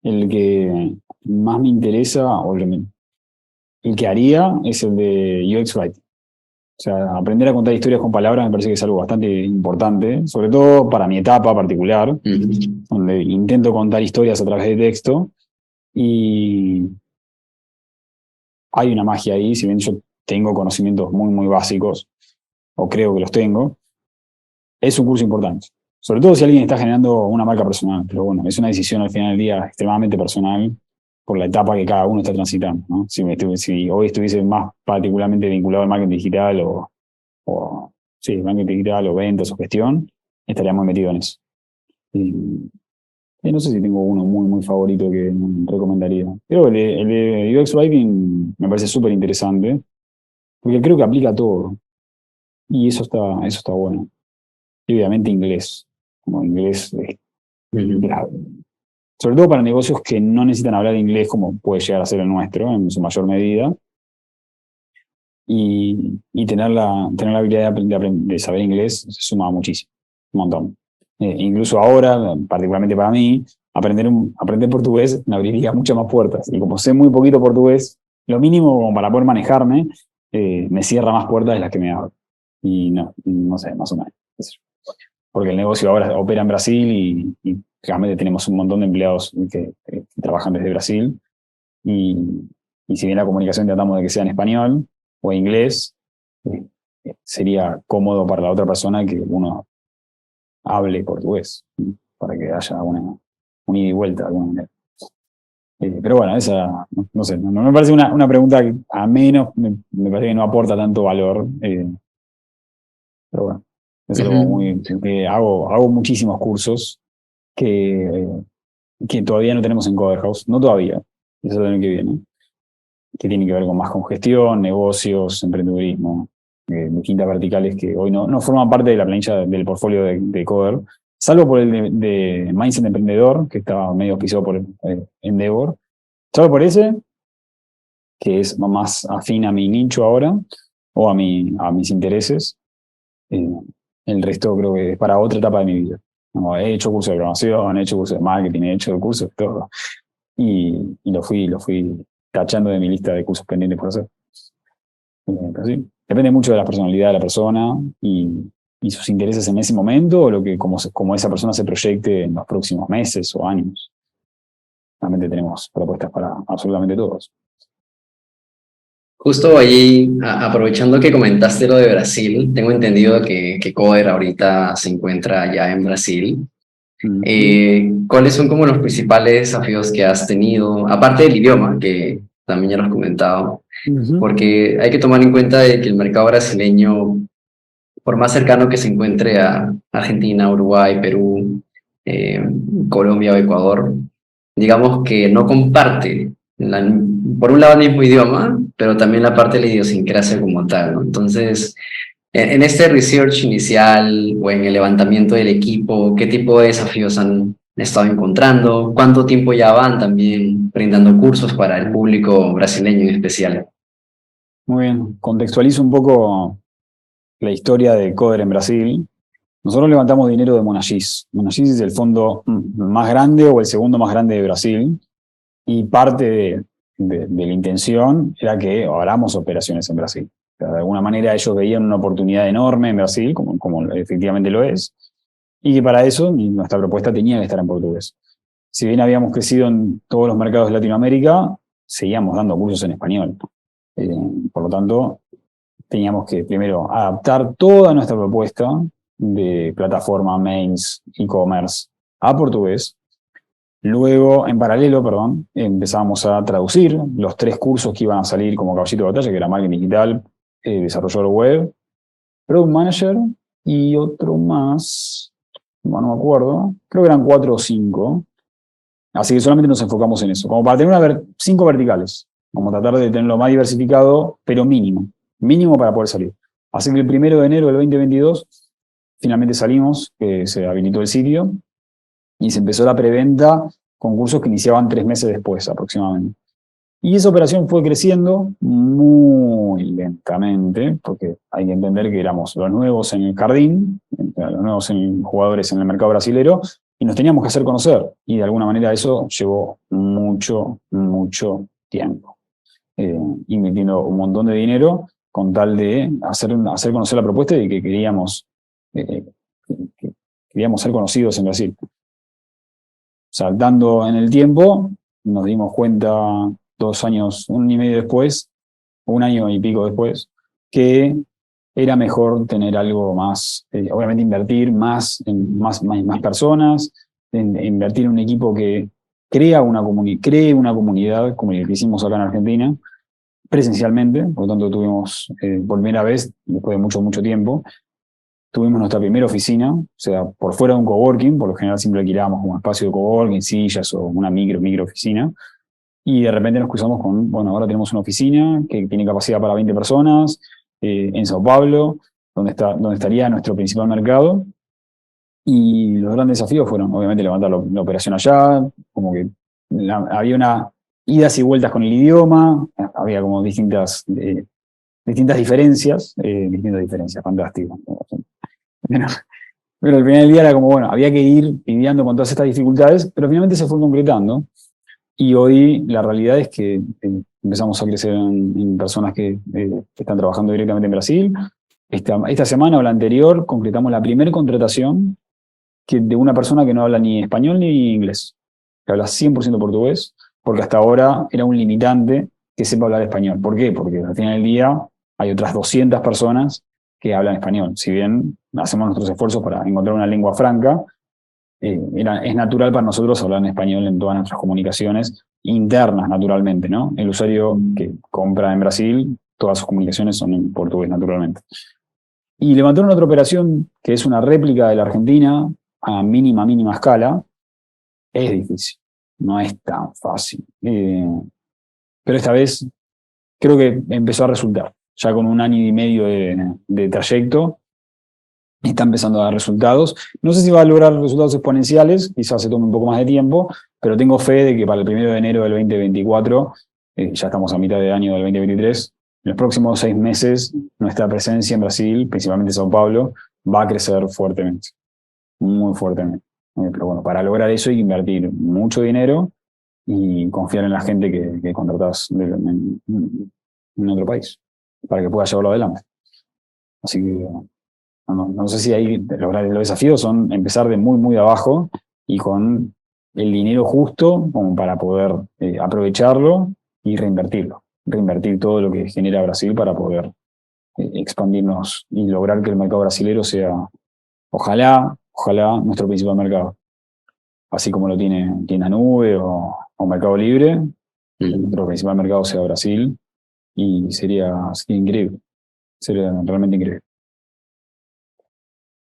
el que más me interesa o el que haría es el de UX Writing. O sea, aprender a contar historias con palabras me parece que es algo bastante importante, sobre todo para mi etapa particular, donde intento contar historias a través de texto y hay una magia ahí, si bien yo tengo conocimientos muy, muy básicos, o creo que los tengo, es un curso importante. Sobre todo si alguien está generando una marca personal, pero bueno, es una decisión al final del día extremadamente personal por la etapa que cada uno está transitando, ¿no? Si hoy estuviese más particularmente vinculado al marketing digital sí, marketing digital o ventas o gestión, estaría muy metido en eso. Y no sé si tengo uno muy, muy favorito que recomendaría. Pero el de UX Writing me parece súper interesante, porque creo que aplica a todo. Y eso está bueno. Y obviamente inglés. Como inglés es clave. Sobre todo para negocios que no necesitan hablar inglés como puede llegar a ser el nuestro en su mayor medida. Y tener la habilidad de saber inglés se suma muchísimo, un montón. Incluso ahora, particularmente para mí, aprender portugués me abriría muchas más puertas. Y como sé muy poquito portugués, lo mínimo como para poder manejarme, me cierra más puertas de las que me abre. Y no sé, más o menos. Porque el negocio ahora opera en Brasil y realmente tenemos un montón de empleados que trabajan desde Brasil. Y, y si bien la comunicación tratamos de que sea en español o en inglés, sería cómodo para la otra persona que uno hable portugués, para que haya un ida y vuelta de alguna manera. Pero bueno, esa, no sé, no me parece una pregunta que a menos me parece que no aporta tanto valor. Pero bueno, es algo muy. Hago muchísimos cursos que, que todavía no tenemos en Coder House, no todavía, eso es el año que viene, que tiene que ver más con gestión, negocios, emprendedurismo, distintas verticales que hoy no forman parte de la planilla del portfolio de Coder, salvo por el de Mindset Emprendedor, que estaba medio auspiciado por Endeavor. Salvo por ese, que es más afín a mi nicho ahora, o a mis intereses. El resto creo que es para otra etapa de mi vida. No, he hecho cursos de programación, he hecho cursos de marketing, he hecho cursos de todo. Y lo fui tachando de mi lista de cursos pendientes por hacer. Pero sí, depende mucho de la personalidad de la persona y sus intereses en ese momento o como esa persona se proyecte en los próximos meses o años. Realmente tenemos propuestas para absolutamente todos. Justo allí, aprovechando que comentaste lo de Brasil, tengo entendido que Coder ahorita se encuentra ya en Brasil. ¿Cuáles son como los principales desafíos que has tenido, aparte del idioma, que también ya lo has comentado? Porque hay que tomar en cuenta de que el mercado brasileño, por más cercano que se encuentre a Argentina, Uruguay, Perú, eh, Colombia o Ecuador, digamos que no comparte, por un lado el mismo idioma, pero también la parte de la idiosincrasia como tal, ¿no? Entonces, en este research inicial o en el levantamiento del equipo, ¿qué tipo de desafíos han estado encontrando? ¿Cuánto tiempo ya van también brindando cursos para el público brasileño en especial? Muy bien, contextualizo un poco la historia de Coder en Brasil. Nosotros levantamos dinero de Monagis. Monagis es el fondo más grande o el segundo más grande de Brasil. Y parte de la intención era que abramos operaciones en Brasil. O sea, de alguna manera ellos veían una oportunidad enorme en Brasil, como efectivamente lo es, y que para eso nuestra propuesta tenía que estar en portugués. Si bien habíamos crecido en todos los mercados de Latinoamérica, seguíamos dando cursos en español. Por lo tanto, teníamos que primero adaptar toda nuestra propuesta de plataforma, mails, e-commerce a portugués. Luego, en paralelo, empezamos a traducir los 3 cursos que iban a salir como caballito de batalla, que era marketing digital, desarrollador web, product manager y otro más, no me acuerdo, creo que eran 4 o 5. Así que solamente nos enfocamos en eso, como para tener 5 verticales, como tratar de tenerlo más diversificado, pero mínimo para poder salir. Así que el 1 de enero del 2022 finalmente salimos, que se habilitó el sitio, y se empezó la preventa con cursos que iniciaban 3 meses después aproximadamente. Y esa operación fue creciendo muy lentamente, porque hay que entender que éramos los nuevos en el jardín, los nuevos jugadores en el mercado brasilero, y nos teníamos que hacer conocer. Y de alguna manera eso llevó mucho, mucho tiempo. Invirtiendo un montón de dinero con tal de hacer conocer la propuesta y que queríamos ser conocidos en Brasil. Saltando en el tiempo, nos dimos cuenta 2 años, 1 año y medio después, 1 año y pico después, que era mejor tener algo más, obviamente invertir más en más personas, invertir en un equipo que cree una comunidad como la que hicimos acá en Argentina, presencialmente. Por lo tanto tuvimos, por primera vez, después de mucho, mucho tiempo, tuvimos nuestra primera oficina, o sea, por fuera de un coworking. Por lo general siempre alquilábamos un espacio de coworking, sillas o una micro oficina, y de repente nos cruzamos con, bueno, ahora tenemos una oficina que tiene capacidad para 20 personas, en Sao Paulo, donde estaría nuestro principal mercado. Y los grandes desafíos fueron, obviamente, levantar la operación allá, como que había idas y vueltas con el idioma, había como distintas diferencias, fantástico. Pero el primer día era como, bueno, había que ir lidiando con todas estas dificultades, pero finalmente se fue concretando. Y hoy la realidad es que empezamos a crecer en personas que están trabajando directamente en Brasil. Esta semana o la anterior concretamos la primera contratación de una persona que no habla ni español ni inglés, que habla 100% portugués, porque hasta ahora era un limitante que sepa hablar español. ¿Por qué? Porque al final del día hay otras 200 personas que hablan español. Si bien hacemos nuestros esfuerzos para encontrar una lengua franca, es natural para nosotros hablar en español en todas nuestras comunicaciones internas, naturalmente, ¿no? El usuario que compra en Brasil, todas sus comunicaciones son en portugués, naturalmente. Y levantaron otra operación que es una réplica de la Argentina a mínima escala. Es difícil, no es tan fácil. Pero esta vez creo que empezó a resultar. Ya con 1 año y medio de trayecto, está empezando a dar resultados. No sé si va a lograr resultados exponenciales, quizás se tome un poco más de tiempo, pero tengo fe de que para el 1 de enero del 2024, ya estamos a mitad de año del 2023, en los próximos 6 meses, nuestra presencia en Brasil, principalmente Sao Paulo, va a crecer fuertemente, muy fuertemente. Pero bueno, para lograr eso hay que invertir mucho dinero y confiar en la gente que contratás en otro país, para que pueda llevarlo adelante. Así que no sé si ahí los desafíos son empezar de muy abajo y con el dinero justo como para poder aprovecharlo y reinvertir todo lo que genera Brasil para poder expandirnos y lograr que el mercado brasilero sea, ojalá, nuestro principal mercado. Así como lo tiene Tienda Nube o Mercado Libre, nuestro principal mercado sea Brasil, y sería increíble, sería realmente increíble.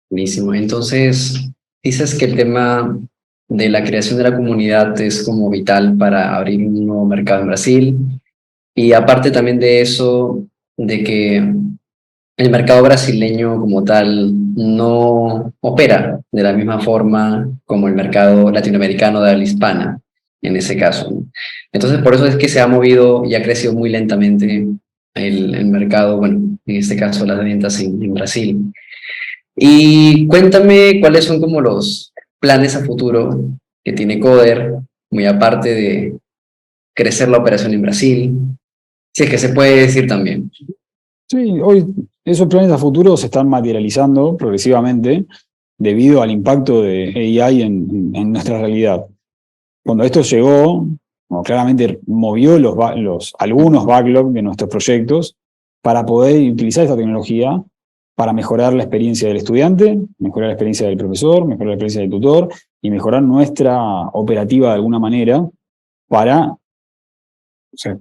Buenísimo. Entonces, dices que el tema de la creación de la comunidad es como vital para abrir un nuevo mercado en Brasil. Y aparte también de eso, de que el mercado brasileño como tal no opera de la misma forma como el mercado latinoamericano de habla hispana, en ese caso, ¿no? Entonces, por eso es que se ha movido y ha crecido muy lentamente el mercado, bueno, en este caso las ventas en Brasil. Y cuéntame cuáles son como los planes a futuro que tiene Coder, muy aparte de crecer la operación en Brasil, si es que se puede decir también. Sí, hoy esos planes a futuro se están materializando progresivamente debido al impacto de AI en nuestra realidad. Cuando esto llegó, claramente movió algunos backlogs de nuestros proyectos para poder utilizar esta tecnología para mejorar la experiencia del estudiante, mejorar la experiencia del profesor, mejorar la experiencia del tutor y mejorar nuestra operativa de alguna manera para,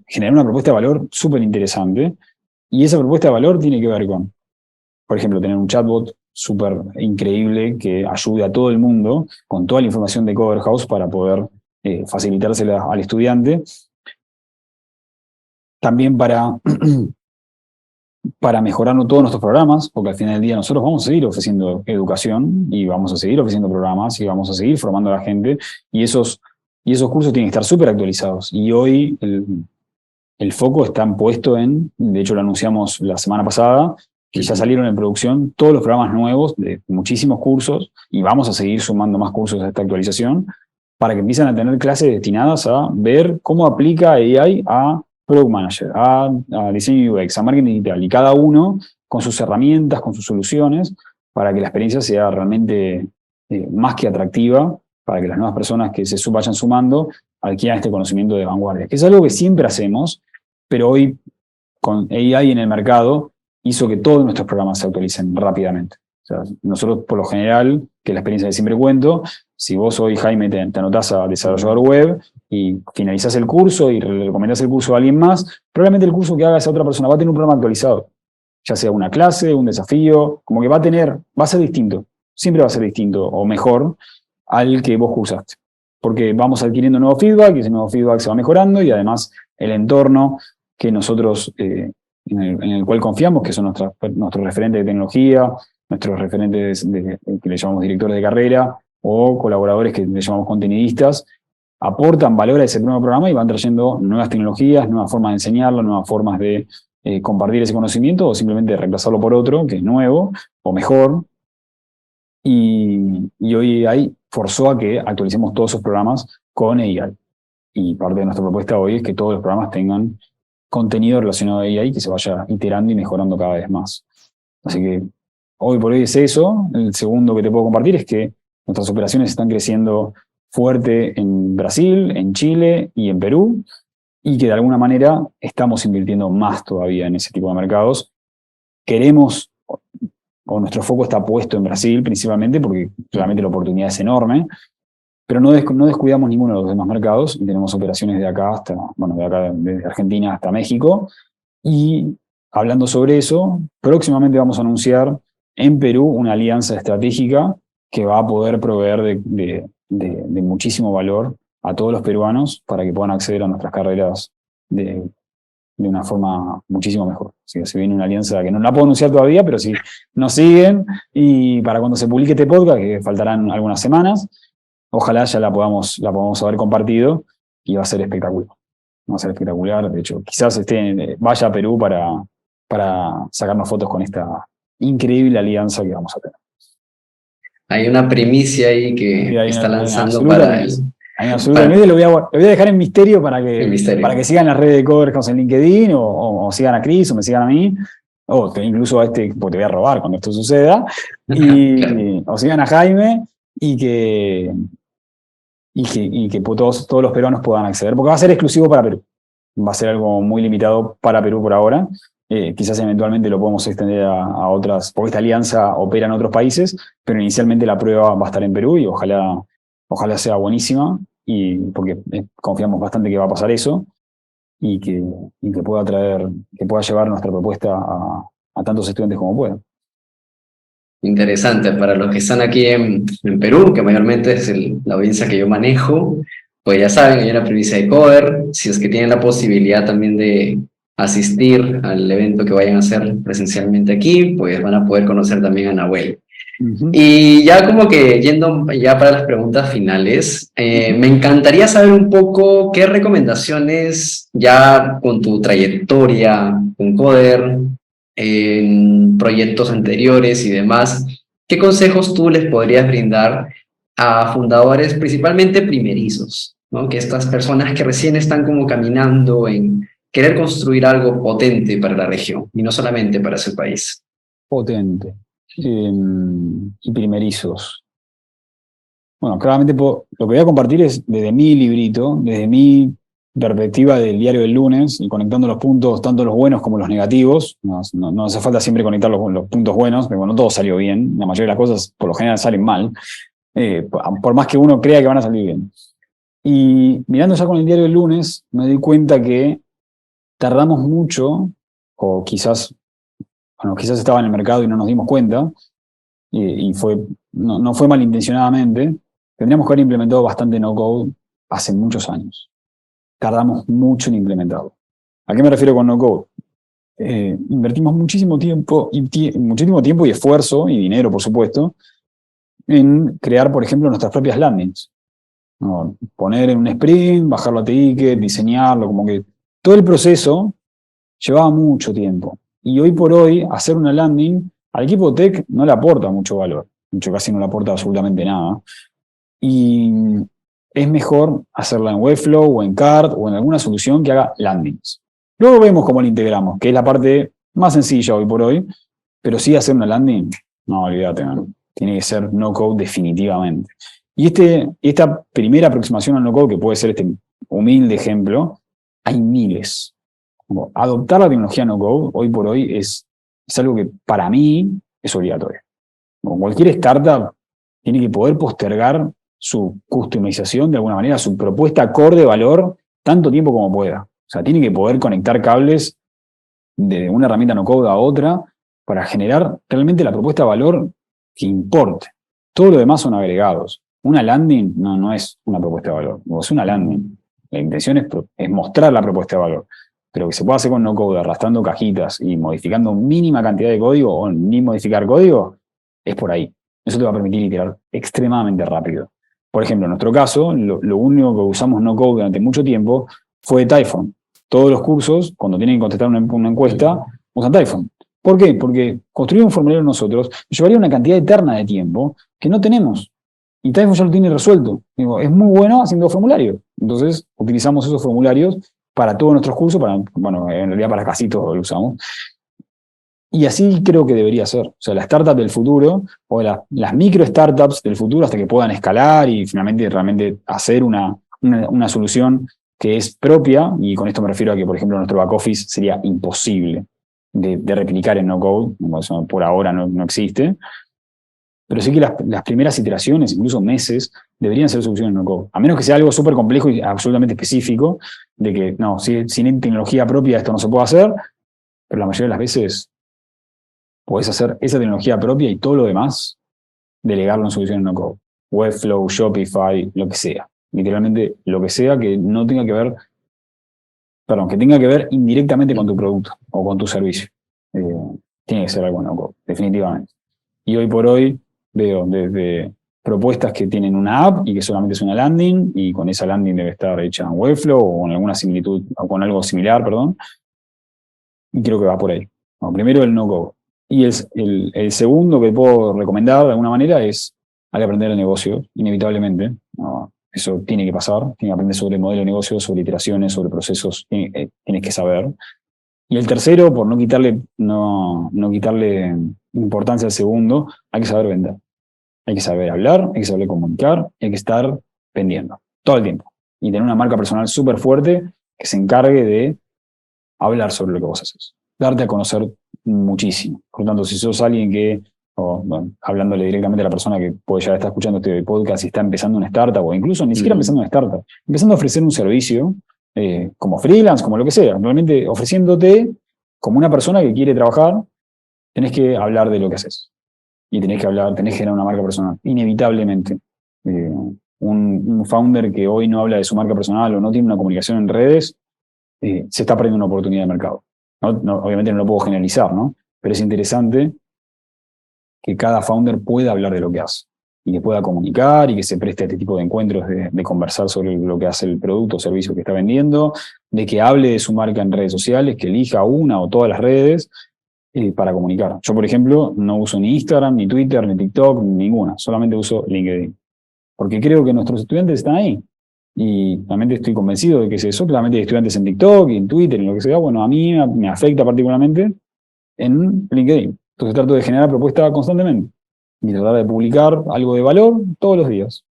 generar una propuesta de valor súper interesante. Y esa propuesta de valor tiene que ver con, por ejemplo, tener un chatbot súper increíble que ayude a todo el mundo con toda la información de Coder House para poder facilitársela al estudiante. También para para mejorar todos nuestros programas, porque al final del día nosotros vamos a seguir ofreciendo educación y vamos a seguir ofreciendo programas y vamos a seguir formando a la gente y esos cursos tienen que estar súper actualizados. Y hoy el foco está puesto de hecho lo anunciamos la semana pasada, que ya salieron en producción todos los programas nuevos de muchísimos cursos y vamos a seguir sumando más cursos a esta actualización para que empiecen a tener clases destinadas a ver cómo aplica AI a Product Manager, a diseño UX, a marketing digital, y cada uno con sus herramientas, con sus soluciones, para que la experiencia sea realmente más que atractiva, para que las nuevas personas que se vayan sumando adquieran este conocimiento de vanguardia, que es algo que siempre hacemos, pero hoy con AI en el mercado hizo que todos nuestros programas se actualicen rápidamente. O sea, nosotros por lo general, que es la experiencia que siempre cuento, si vos hoy, Jaime, te anotás a desarrollador web y finalizás el curso y le recomendás el curso a alguien más, probablemente el curso que haga esa otra persona va a tener un programa actualizado, ya sea una clase, un desafío, como que va a ser distinto, siempre va a ser distinto o mejor al que vos cursaste. Porque vamos adquiriendo nuevo feedback y ese nuevo feedback se va mejorando y además el entorno que nosotros, en el cual confiamos, que son nuestros referentes de tecnología, nuestros referentes que le llamamos directores de carrera o colaboradores que le llamamos contenidistas, aportan valor a ese nuevo programa y van trayendo nuevas tecnologías, nuevas formas de enseñarlo, nuevas formas de compartir ese conocimiento o simplemente reemplazarlo por otro que es nuevo o mejor. Y hoy AI forzó a que actualicemos todos esos programas con AI. Y parte de nuestra propuesta hoy es que todos los programas tengan contenido relacionado a AI que se vaya iterando y mejorando cada vez más. Así que hoy por hoy es eso. El segundo que te puedo compartir es que nuestras operaciones están creciendo fuerte en Brasil, en Chile y en Perú, y que de alguna manera estamos invirtiendo más todavía en ese tipo de mercados. Queremos, o nuestro foco está puesto en Brasil principalmente, porque realmente la oportunidad es enorme, pero no descuidamos ninguno de los demás mercados y tenemos operaciones de acá desde Argentina hasta México. Y hablando sobre eso, próximamente vamos a anunciar en Perú una alianza estratégica que va a poder proveer de muchísimo valor a todos los peruanos para que puedan acceder a nuestras carreras de una forma muchísimo mejor. Así que se viene una alianza que no la puedo anunciar todavía, pero si nos siguen y para cuando se publique este podcast, que faltarán algunas semanas, ojalá ya la podamos haber compartido y va a ser espectacular. Va a ser espectacular. De hecho, quizás vaya a Perú para sacarnos fotos con esta increíble alianza que vamos a tener. Hay una primicia ahí que está lanzando para el... Hay absolutamente, lo voy a dejar en misterio para que sigan las redes de Coverhouse en LinkedIn o sigan a Chris o me sigan a mí, o incluso a porque te voy a robar cuando esto suceda, claro. O sigan a Jaime y que todos los peruanos puedan acceder, porque va a ser exclusivo para Perú. Va a ser algo muy limitado para Perú por ahora. Quizás eventualmente lo podemos extender a otras, porque esta alianza opera en otros países, pero inicialmente la prueba va a estar en Perú y ojalá sea buenísima, y porque confiamos bastante que va a pasar eso y que pueda llevar nuestra propuesta a tantos estudiantes como pueda. Interesante, para los que están aquí en Perú, que mayormente es la audiencia que yo manejo, pues ya saben, hay una primicia de Cover. Si es que tienen la posibilidad también de asistir al evento que vayan a hacer presencialmente aquí, pues van a poder conocer también a Nahuel. Y ya como que yendo ya para las preguntas finales, me encantaría saber un poco qué recomendaciones ya con tu trayectoria con Coder, en proyectos anteriores y demás, ¿qué consejos tú les podrías brindar a fundadores principalmente primerizos, ¿no? Que estas personas que recién están como caminando en querer construir algo potente para la región y no solamente para su país? Potente. Y primerizos. Bueno, claramente lo que voy a compartir es desde mi librito, desde mi perspectiva del diario del lunes y conectando los puntos, tanto los buenos como los negativos. No hace falta siempre conectar los puntos buenos, pero no todo salió bien. La mayoría de las cosas por lo general salen mal, por más que uno crea que van a salir bien. Y mirando ya con el diario del lunes, me doy cuenta que tardamos mucho, o quizás estaba en el mercado y no nos dimos cuenta, y no fue malintencionadamente. Tendríamos que haber implementado bastante no-code hace muchos años. Tardamos mucho en implementarlo. ¿A qué me refiero con no-code? invertimos muchísimo tiempo y esfuerzo, y dinero, por supuesto, en crear, por ejemplo, nuestras propias landings. ¿No? Poner en un sprint, bajarlo a ticket, diseñarlo, como que todo el proceso llevaba mucho tiempo. Y hoy por hoy, hacer una landing, al equipo tech no le aporta mucho valor. Mucho, casi no le aporta absolutamente nada. Y es mejor hacerla en Webflow o en Card o en alguna solución que haga landings. Luego vemos cómo la integramos, que es la parte más sencilla hoy por hoy, pero sí hacer una landing, no, olvídate, man. Tiene que ser no-code definitivamente. Y esta primera aproximación al no-code, que puede ser este humilde ejemplo, hay miles. Como adoptar la tecnología no-code hoy por hoy es algo que para mí es obligatorio. Como cualquier startup tiene que poder postergar su customización de alguna manera, su propuesta core de valor, tanto tiempo como pueda. O sea, tiene que poder conectar cables de una herramienta no-code a otra para generar realmente la propuesta de valor que importe. Todo lo demás son agregados. Una landing no es una propuesta de valor, es una landing. La intención es mostrar la propuesta de valor, pero que se pueda hacer con no-code, arrastrando cajitas y modificando mínima cantidad de código o ni modificar código, es por ahí. Eso te va a permitir iterar extremadamente rápido. Por ejemplo, en nuestro caso, lo único que usamos no-code durante mucho tiempo fue Typhon. Todos los cursos, cuando tienen que contestar una encuesta, usan Typhon. ¿Por qué? Porque construir un formulario nosotros llevaría una cantidad eterna de tiempo que no tenemos. Y Typhon ya lo tiene resuelto. Digo, es muy bueno haciendo formularios. Entonces, utilizamos esos formularios para todos nuestros cursos, bueno, en realidad para casi todos lo usamos. Y así creo que debería ser. O sea, la startup del futuro, o las micro startups del futuro, hasta que puedan escalar y finalmente realmente hacer una solución que es propia, y con esto me refiero a que, por ejemplo, nuestro back office sería imposible de replicar en no-code, eso por ahora no existe, pero sí que las primeras iteraciones, incluso meses, deberían ser soluciones no-code. A menos que sea algo súper complejo y absolutamente específico, de que no, sin tecnología propia esto no se puede hacer, pero la mayoría de las veces podés hacer esa tecnología propia y todo lo demás, delegarlo en soluciones no-code. Webflow, Shopify, lo que sea. Literalmente lo que sea que no tenga que ver, perdón, que tenga que ver indirectamente con tu producto o con tu servicio. Tiene que ser algo no-code, definitivamente. Y hoy por hoy veo desde propuestas que tienen una app y que solamente es una landing, y con esa landing debe estar hecha en Webflow o con alguna similitud, o con algo similar, perdón. Y creo que va por ahí. Bueno, primero el no-code. Y el segundo que puedo recomendar de alguna manera es, hay que aprender el negocio, inevitablemente. ¿No? Eso tiene que pasar, tiene que aprender sobre el modelo de negocio, sobre iteraciones, sobre procesos, tienes que saber. Y el tercero, por no quitarle importancia al segundo, hay que saber vender. Hay que saber hablar, hay que saber comunicar, hay que estar vendiendo todo el tiempo. Y tener una marca personal súper fuerte que se encargue de hablar sobre lo que vos haces. Darte a conocer muchísimo. Por lo tanto, si sos alguien que, bueno, hablándole directamente a la persona que puede ya estar escuchando este podcast y está empezando una startup, o incluso ni siquiera empezando una startup, empezando a ofrecer un servicio, como freelance, como lo que sea, realmente ofreciéndote como una persona que quiere trabajar, tenés que hablar de lo que haces. Y tenés que generar una marca personal, inevitablemente. Un founder que hoy no habla de su marca personal o no tiene una comunicación en redes, se está perdiendo una oportunidad de mercado. Obviamente no lo puedo generalizar, ¿no? Pero es interesante que cada founder pueda hablar de lo que hace y que pueda comunicar y que se preste a este tipo de encuentros de conversar sobre lo que hace el producto o servicio que está vendiendo, de que hable de su marca en redes sociales, que elija una o todas las redes para comunicar. Yo, por ejemplo, no uso ni Instagram, ni Twitter, ni TikTok, ninguna. Solamente uso LinkedIn. Porque creo que nuestros estudiantes están ahí. Y realmente estoy convencido de que si eso, claramente hay estudiantes en TikTok y en Twitter y en lo que sea, bueno, a mí me afecta particularmente en LinkedIn. Entonces trato de generar propuestas constantemente y tratar de publicar algo de valor todos los días.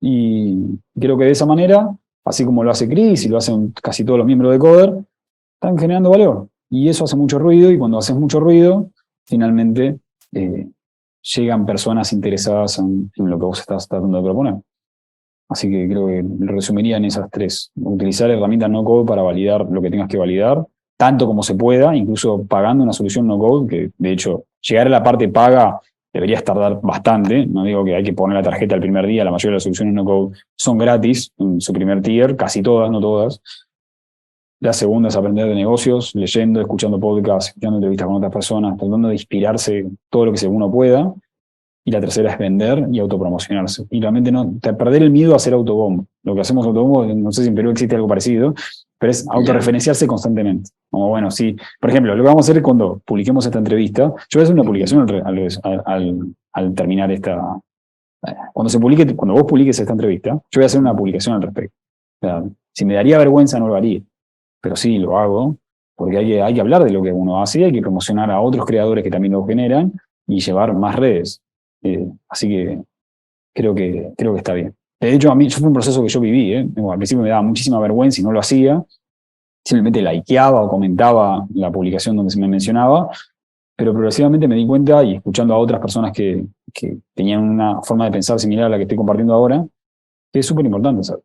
Y creo que de esa manera, así como lo hace Chris y lo hacen casi todos los miembros de Coder, están generando valor. Y eso hace mucho ruido, y cuando haces mucho ruido, finalmente llegan personas interesadas en lo que vos estás tratando de proponer. Así que creo que resumiría en esas tres. Utilizar herramientas no-code para validar lo que tengas que validar, tanto como se pueda, incluso pagando una solución no-code, que de hecho llegar a la parte paga deberías tardar bastante. No digo que hay que poner la tarjeta el primer día, la mayoría de las soluciones no-code son gratis en su primer tier, casi todas, no todas. La segunda es aprender de negocios, leyendo, escuchando podcasts, escuchando entrevistas con otras personas, tratando de inspirarse todo lo que uno pueda. Y la tercera es vender y autopromocionarse. Y realmente perder el miedo a ser autobombo. Lo que hacemos autobombo, no sé si en Perú existe algo parecido, pero es autorreferenciarse constantemente. Como bueno, sí. Por ejemplo, lo que vamos a hacer cuando publiquemos esta entrevista, yo voy a hacer una publicación al terminar esta. Cuando vos publiques esta entrevista, yo voy a hacer una publicación al respecto. O sea, si me daría vergüenza, no lo haría. Pero sí, lo hago, porque hay que hablar de lo que uno hace, hay que promocionar a otros creadores que también lo generan y llevar más redes. Así que creo que está bien. De hecho, yo fue un proceso que yo viví. Al principio me daba muchísima vergüenza y no lo hacía. Simplemente likeaba o comentaba la publicación donde se me mencionaba, pero progresivamente me di cuenta, y escuchando a otras personas que tenían una forma de pensar similar a la que estoy compartiendo ahora, que es súper importante, ¿sabes?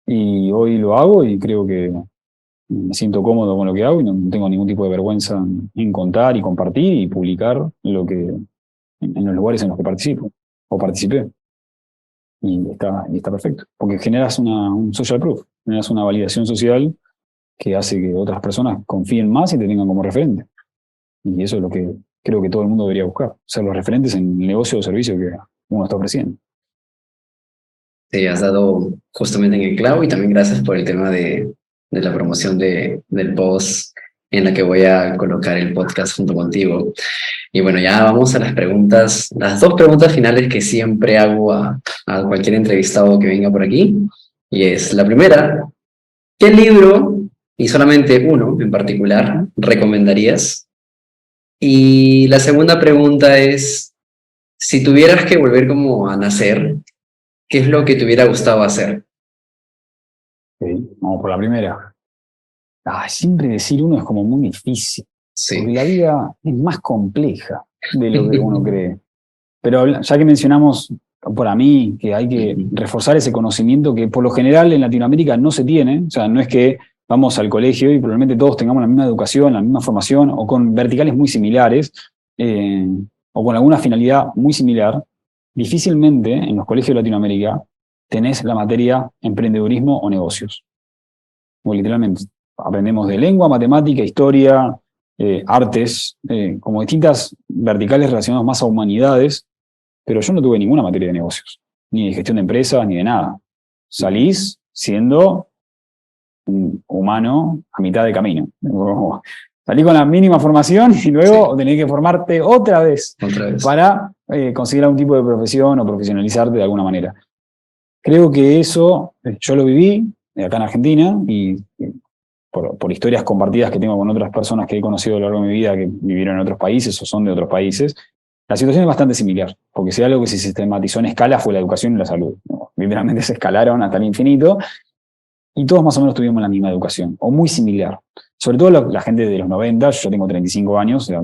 Y hoy lo hago y creo que me siento cómodo con lo que hago y no tengo ningún tipo de vergüenza en contar y compartir y publicar en los lugares en los que participo o participé. Y está perfecto, porque generas un social proof, generas una validación social que hace que otras personas confíen más y te tengan como referente. Y eso es lo que creo que todo el mundo debería buscar, ser los referentes en el negocio o servicio que uno está ofreciendo. Sí, has dado justamente en el clavo y también gracias por el tema de la promoción del post en la que voy a colocar el podcast junto contigo. Y bueno, ya vamos a las preguntas, las dos preguntas finales que siempre hago a cualquier entrevistado que venga por aquí. Y es la primera, ¿qué libro, y solamente uno en particular, recomendarías? Y la segunda pregunta es, si tuvieras que volver como a nacer, ¿qué es lo que te hubiera gustado hacer? Okay, vamos por la primera. Siempre decir uno es como muy difícil, porque Sí. la vida es más compleja de lo que uno cree. Pero ya que mencionamos, para mí, que hay que reforzar ese conocimiento que por lo general en Latinoamérica no se tiene, o sea, no es que vamos al colegio y probablemente todos tengamos la misma educación, la misma formación, o con verticales muy similares, o con alguna finalidad muy similar. Difícilmente en los colegios de Latinoamérica tenés la materia emprendedurismo o negocios. O literalmente, aprendemos de lengua, matemática, historia, artes, como distintas verticales relacionadas más a humanidades, pero yo no tuve ninguna materia de negocios, ni de gestión de empresas, ni de nada. Salís siendo un humano a mitad de camino. Salí con la mínima formación y luego tenés que formarte otra vez para conseguir algún tipo de profesión o profesionalizarte de alguna manera. Creo que eso yo lo viví acá en Argentina y por historias compartidas que tengo con otras personas que he conocido a lo largo de mi vida que vivieron en otros países o son de otros países, la situación es bastante similar, porque si algo que se sistematizó en escala fue la educación y la salud, ¿no? Literalmente se escalaron hasta el infinito y todos más o menos tuvimos la misma educación, o muy similar. Sobre todo la gente de los 90, yo tengo 35 años, o sea,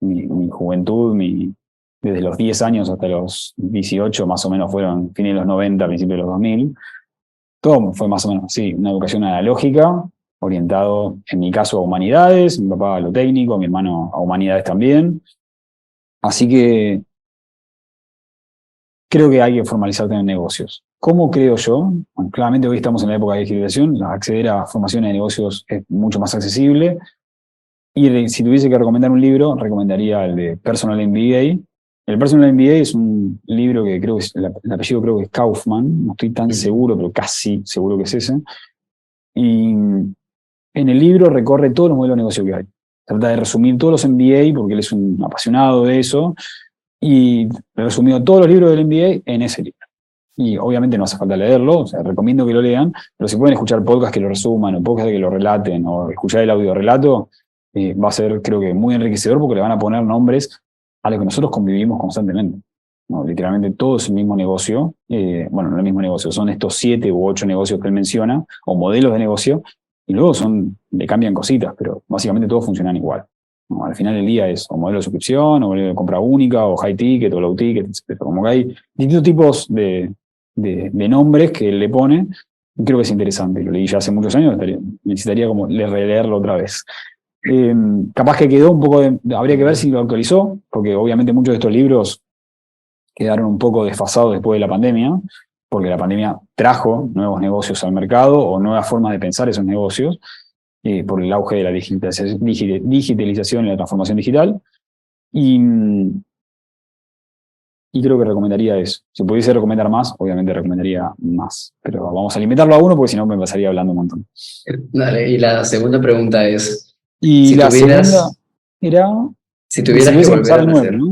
mi juventud, desde los 10 años hasta los 18 más o menos fueron fines de los 90, principios de los 2000. Todo fue más o menos así, una educación analógica, orientado en mi caso a humanidades, mi papá a lo técnico, mi hermano a humanidades también. Así que creo que hay que formalizarte en negocios. ¿Cómo creo yo? Bueno, claramente hoy estamos en la época de digitalización, acceder a formaciones de negocios es mucho más accesible. Y si tuviese que recomendar un libro, recomendaría el de Personal MBA. El Personal MBA es un libro que creo que el apellido creo que es Kaufman, no estoy tan seguro, pero casi seguro que es ese. Y en el libro recorre todos los modelos de negocio que hay. Trata de resumir todos los MBA, porque él es un apasionado de eso, y resumió todos los libros del MBA en ese libro. Y obviamente no hace falta leerlo, o sea, recomiendo que lo lean, pero si pueden escuchar podcasts que lo resuman, o podcasts que lo relaten, o escuchar el audio relato, va a ser, creo que, muy enriquecedor porque le van a poner nombres a los que nosotros convivimos constantemente, ¿no? Literalmente todo es el mismo negocio, bueno, no el mismo negocio, son estos 7 u 8 negocios que él menciona, o modelos de negocio, y luego le cambian cositas, pero básicamente todos funcionan igual, ¿no? Al final del día es o modelo de suscripción, o modelo de compra única, o high ticket, o low ticket, etc. Como que hay distintos tipos de nombres que él le pone, y creo que es interesante. Lo leí ya hace muchos años, necesitaría como releerlo otra vez. Capaz que quedó un poco habría que ver si lo actualizó, porque obviamente muchos de estos libros quedaron un poco desfasados después de la pandemia, porque la pandemia trajo nuevos negocios al mercado o nuevas formas de pensar esos negocios, por el auge de la digitalización y la transformación digital. Y, y creo que recomendaría eso. Si pudiese recomendar más, obviamente recomendaría más. Pero vamos a limitarlo a uno porque si no me pasaría hablando un montón. Dale, y la segunda pregunta es, Y si la segunda tuvieras, era, si si tuvieras que tuviese que volver empezar a de nuevo, nacer. ¿no?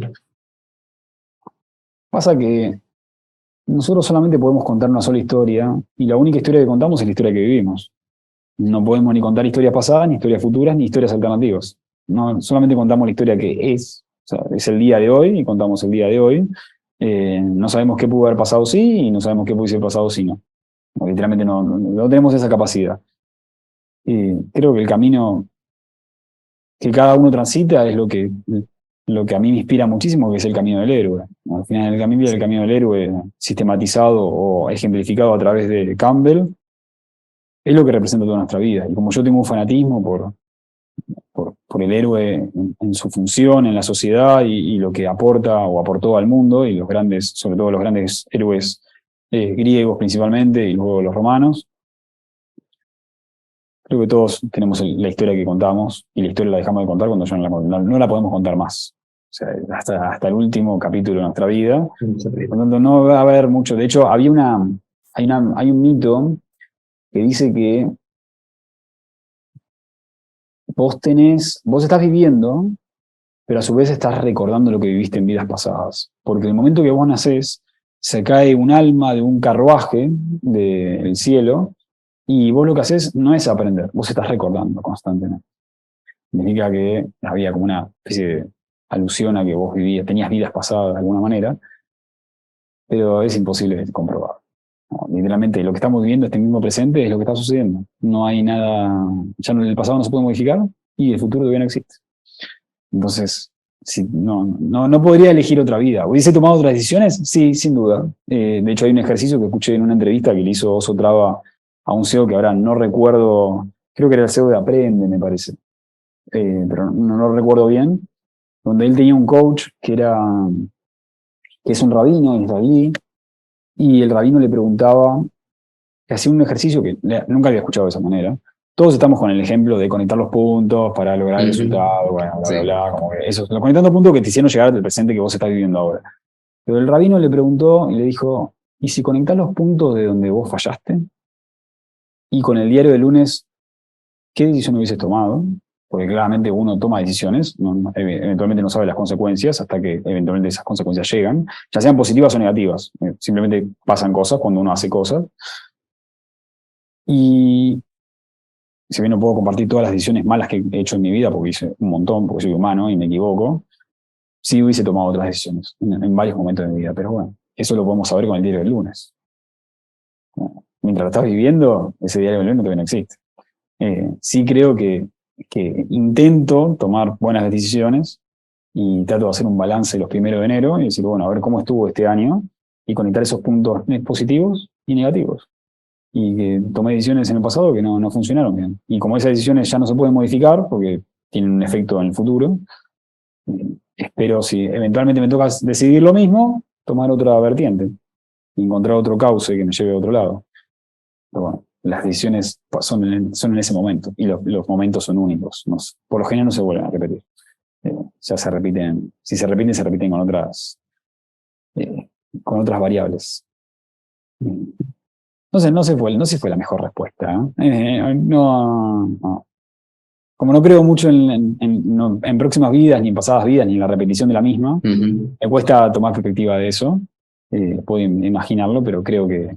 Ujú. Pasa que nosotros solamente podemos contar una sola historia y la única historia que contamos es la historia que vivimos. No podemos ni contar historias pasadas, ni historias futuras, ni historias alternativas. No, solamente contamos la historia que es. O sea, es el día de hoy y contamos el día de hoy. No sabemos qué pudo haber pasado sí y no sabemos qué pudo haber pasado sí no. Literalmente no tenemos esa capacidad. Creo que el camino que cada uno transita es lo que a mí me inspira muchísimo, que es el camino del héroe. Al final, el camino del héroe sistematizado o ejemplificado a través de Campbell es lo que representa toda nuestra vida. Y como yo tengo un fanatismo por el héroe en su función en la sociedad y lo que aporta o aportó al mundo, y los grandes, sobre todo los grandes héroes griegos principalmente, y luego los romanos, creo que todos tenemos la historia que contamos, y la historia la dejamos de contar cuando ya no la podemos contar más. O sea, hasta el último capítulo de nuestra vida. Por lo tanto, no va a haber mucho. De hecho, hay un mito que dice que vos estás viviendo, pero a su vez estás recordando lo que viviste en vidas pasadas. Porque en el momento que vos nacés, se cae un alma de un carruaje del cielo, y vos lo que haces no es aprender, vos estás recordando constantemente. Significa que había como una especie de alusión a que vos tenías vidas pasadas de alguna manera, pero es imposible de comprobar. No, literalmente lo que estamos viviendo, este mismo presente, es lo que está sucediendo. No hay nada, ya el pasado no se puede modificar y el futuro todavía no existe. Entonces, sí, no podría elegir otra vida. ¿Hubiese tomado otras decisiones? Sí, sin duda. De hecho, hay un ejercicio que escuché en una entrevista que le hizo Oso Traba a un CEO que ahora no recuerdo, creo que era el CEO de Aprende, me parece, pero no lo recuerdo bien, donde él tenía un coach que es un rabino israelí, y el rabino le preguntaba, que hacía un ejercicio que nunca había escuchado de esa manera. Todos estamos con el ejemplo de conectar los puntos para lograr el resultado, bueno, bla, bla, Sí. bla, como que eso, los conectando puntos que te hicieron llegar al presente que vos estás viviendo ahora. Pero el rabino le preguntó y le dijo, ¿y si conectás los puntos de donde vos fallaste? Y con el diario de lunes, ¿qué decisión hubieses tomado? Porque claramente uno toma decisiones, eventualmente no sabe las consecuencias hasta que eventualmente esas consecuencias llegan, ya sean positivas o negativas. Simplemente pasan cosas cuando uno hace cosas. Y si bien no puedo compartir todas las decisiones malas que he hecho en mi vida, porque hice un montón, porque soy humano y me equivoco, sí hubiese tomado otras decisiones en varios momentos de mi vida. Pero bueno, eso lo podemos saber con el diario del lunes. Mientras lo estás viviendo, ese diario del lunes todavía no existe. Sí creo que intento tomar buenas decisiones y trato de hacer un balance los 1 de enero y decir, bueno, a ver cómo estuvo este año y conectar esos puntos positivos y negativos. Y que tomé decisiones en el pasado que no funcionaron bien. Y como esas decisiones ya no se pueden modificar porque tienen un efecto en el futuro, espero, si eventualmente me toca decidir lo mismo, tomar otra vertiente y encontrar otro cauce que me lleve a otro lado. Pero bueno, las decisiones son en ese momento y los momentos son únicos. Por lo general no se vuelven a repetir. Ya se repiten, si se repiten eh, con otras variables. No sé si fue la mejor respuesta. No. Como no creo mucho en próximas vidas, ni en pasadas vidas, ni en la repetición de la misma, me cuesta tomar perspectiva de eso. Puedo imaginarlo, pero creo que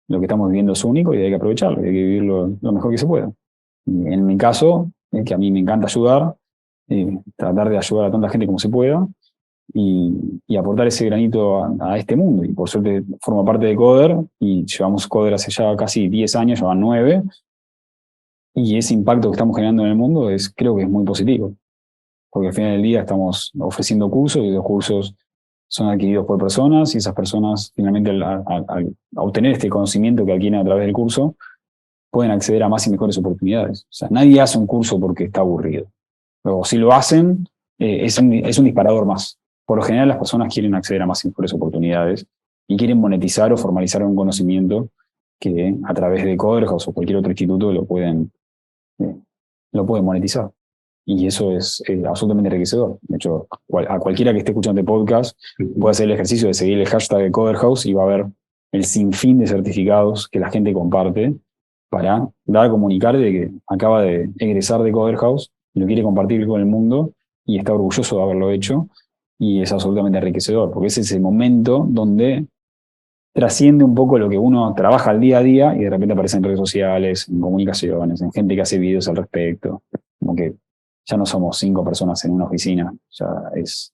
lo que estamos viviendo es único y hay que aprovecharlo, y hay que vivirlo lo mejor que se pueda. Y en mi caso, es que a mí me encanta ayudar, tratar de ayudar a tanta gente como se pueda, y aportar ese granito a este mundo. Y por suerte formo parte de Coder, y llevamos Coder hace ya casi 10 años, ya van 9, y ese impacto que estamos generando en el mundo creo que es muy positivo, porque al final del día estamos ofreciendo cursos, y los cursos son adquiridos por personas, y esas personas finalmente al obtener este conocimiento que adquieren a través del curso, pueden acceder a más y mejores oportunidades. O sea, nadie hace un curso porque está aburrido. Luego, si lo hacen, es un disparador más. Por lo general, las personas quieren acceder a más y mejores oportunidades, y quieren monetizar o formalizar un conocimiento que a través de Coderhouse o cualquier otro instituto lo pueden monetizar. Y eso es absolutamente enriquecedor. De hecho, a cualquiera que esté escuchando este podcast puede hacer el ejercicio de seguir el hashtag de Coderhouse y va a ver el sinfín de certificados que la gente comparte para dar a comunicar de que acaba de egresar de Coderhouse y lo quiere compartir con el mundo y está orgulloso de haberlo hecho. Y es absolutamente enriquecedor, porque es ese momento donde trasciende un poco lo que uno trabaja al día a día y de repente aparece en redes sociales, en comunicaciones, en gente que hace videos al respecto. Como que ya no somos 5 personas en una oficina, ya es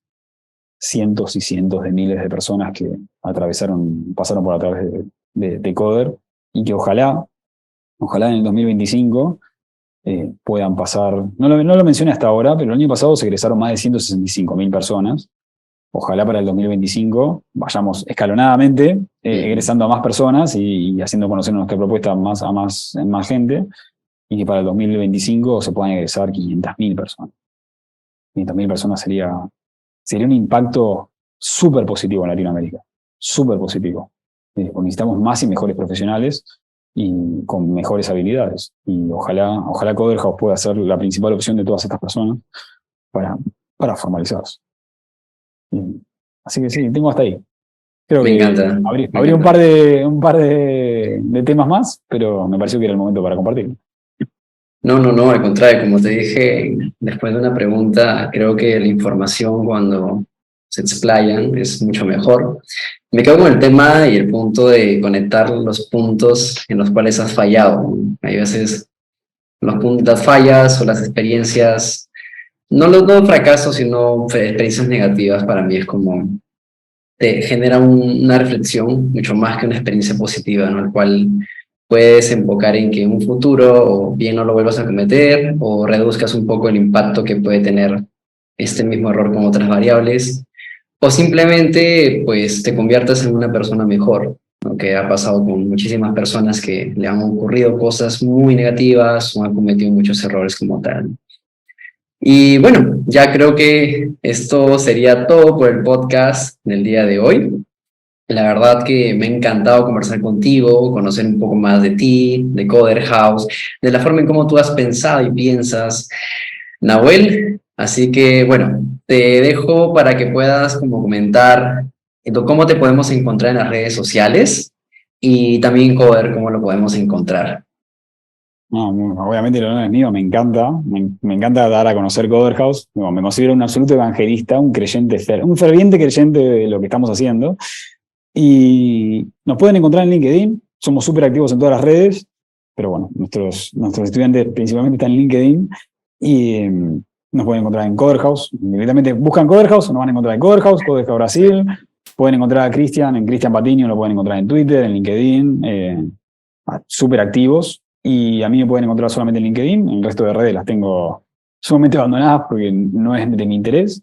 cientos y cientos de miles de personas que pasaron por a través de Coder y que ojalá en el 2025 puedan pasar, no lo mencioné hasta ahora, pero el año pasado se egresaron más de 165.000 personas. Ojalá para el 2025 vayamos escalonadamente egresando a más personas y haciendo conocer nuestra propuesta a más gente, y que para el 2025 se puedan egresar 500.000 personas. 500.000 personas sería un impacto súper positivo en Latinoamérica, súper positivo. Porque necesitamos más y mejores profesionales y con mejores habilidades. Y ojalá Coderhouse pueda ser la principal opción de todas estas personas para formalizarse. Así que sí, tengo hasta ahí. Creo Me que encanta. habría un par de temas más, pero me pareció que era el momento para compartir. No, al contrario, como te dije, después de una pregunta, creo que la información cuando se explayan es mucho mejor. Me quedo con el tema y el punto de conectar los puntos en los cuales has fallado. Hay veces las fallas o las experiencias, no fracasos, sino experiencias negativas, para mí es como te genera una reflexión mucho más que una experiencia positiva, ¿no? El cual puedes enfocar en que en un futuro o bien no lo vuelvas a cometer o reduzcas un poco el impacto que puede tener este mismo error con otras variables, o simplemente pues te conviertas en una persona mejor, ¿no? Que ha pasado con muchísimas personas que le han ocurrido cosas muy negativas o han cometido muchos errores como tal. Y bueno, ya creo que esto sería todo por el podcast del día de hoy. La verdad que me ha encantado conversar contigo, conocer un poco más de ti, de Coderhouse, de la forma en cómo tú has pensado y piensas, Nahuel. Así que bueno, te dejo para que puedas como comentar cómo te podemos encontrar en las redes sociales y también Coder, cómo lo podemos encontrar. No, obviamente el honor es mío, me encanta dar a conocer Coderhouse. Me considero un absoluto evangelista, un ferviente creyente de lo que estamos haciendo. Y nos pueden encontrar en LinkedIn, somos súper activos en todas las redes, pero bueno, nuestros estudiantes principalmente están en LinkedIn y nos pueden encontrar en Coderhouse. Directamente buscan Coderhouse, nos van a encontrar en Coderhouse Brasil. Pueden encontrar a Cristian en Cristian Patiño, lo pueden encontrar en Twitter, en LinkedIn, súper activos. Y a mí me pueden encontrar solamente en LinkedIn, el resto de redes las tengo sumamente abandonadas porque no es de mi interés,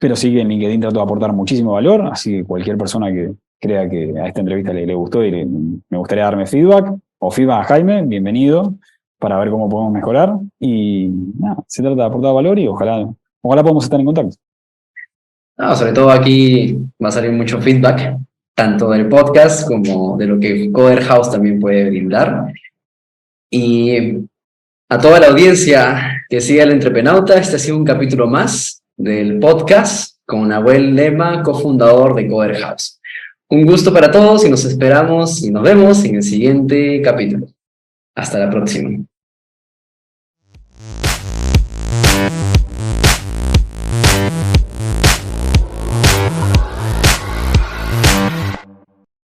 pero sí que en LinkedIn trato de aportar muchísimo valor, así que cualquier persona que crea que a esta entrevista le gustó y me gustaría darme feedback, o feedback a Jaime, bienvenido, para ver cómo podemos mejorar. Y nada, se trata de aportar valor y ojalá podamos estar en contacto. No, sobre todo aquí va a salir mucho feedback, tanto del podcast como de lo que Coderhouse también puede brindar. Y a toda la audiencia que sigue al Entrepenauta, este ha sido un capítulo más del podcast con Nahuel Lema, cofundador de Coderhouse. Un gusto para todos y nos esperamos y nos vemos en el siguiente capítulo. Hasta la próxima.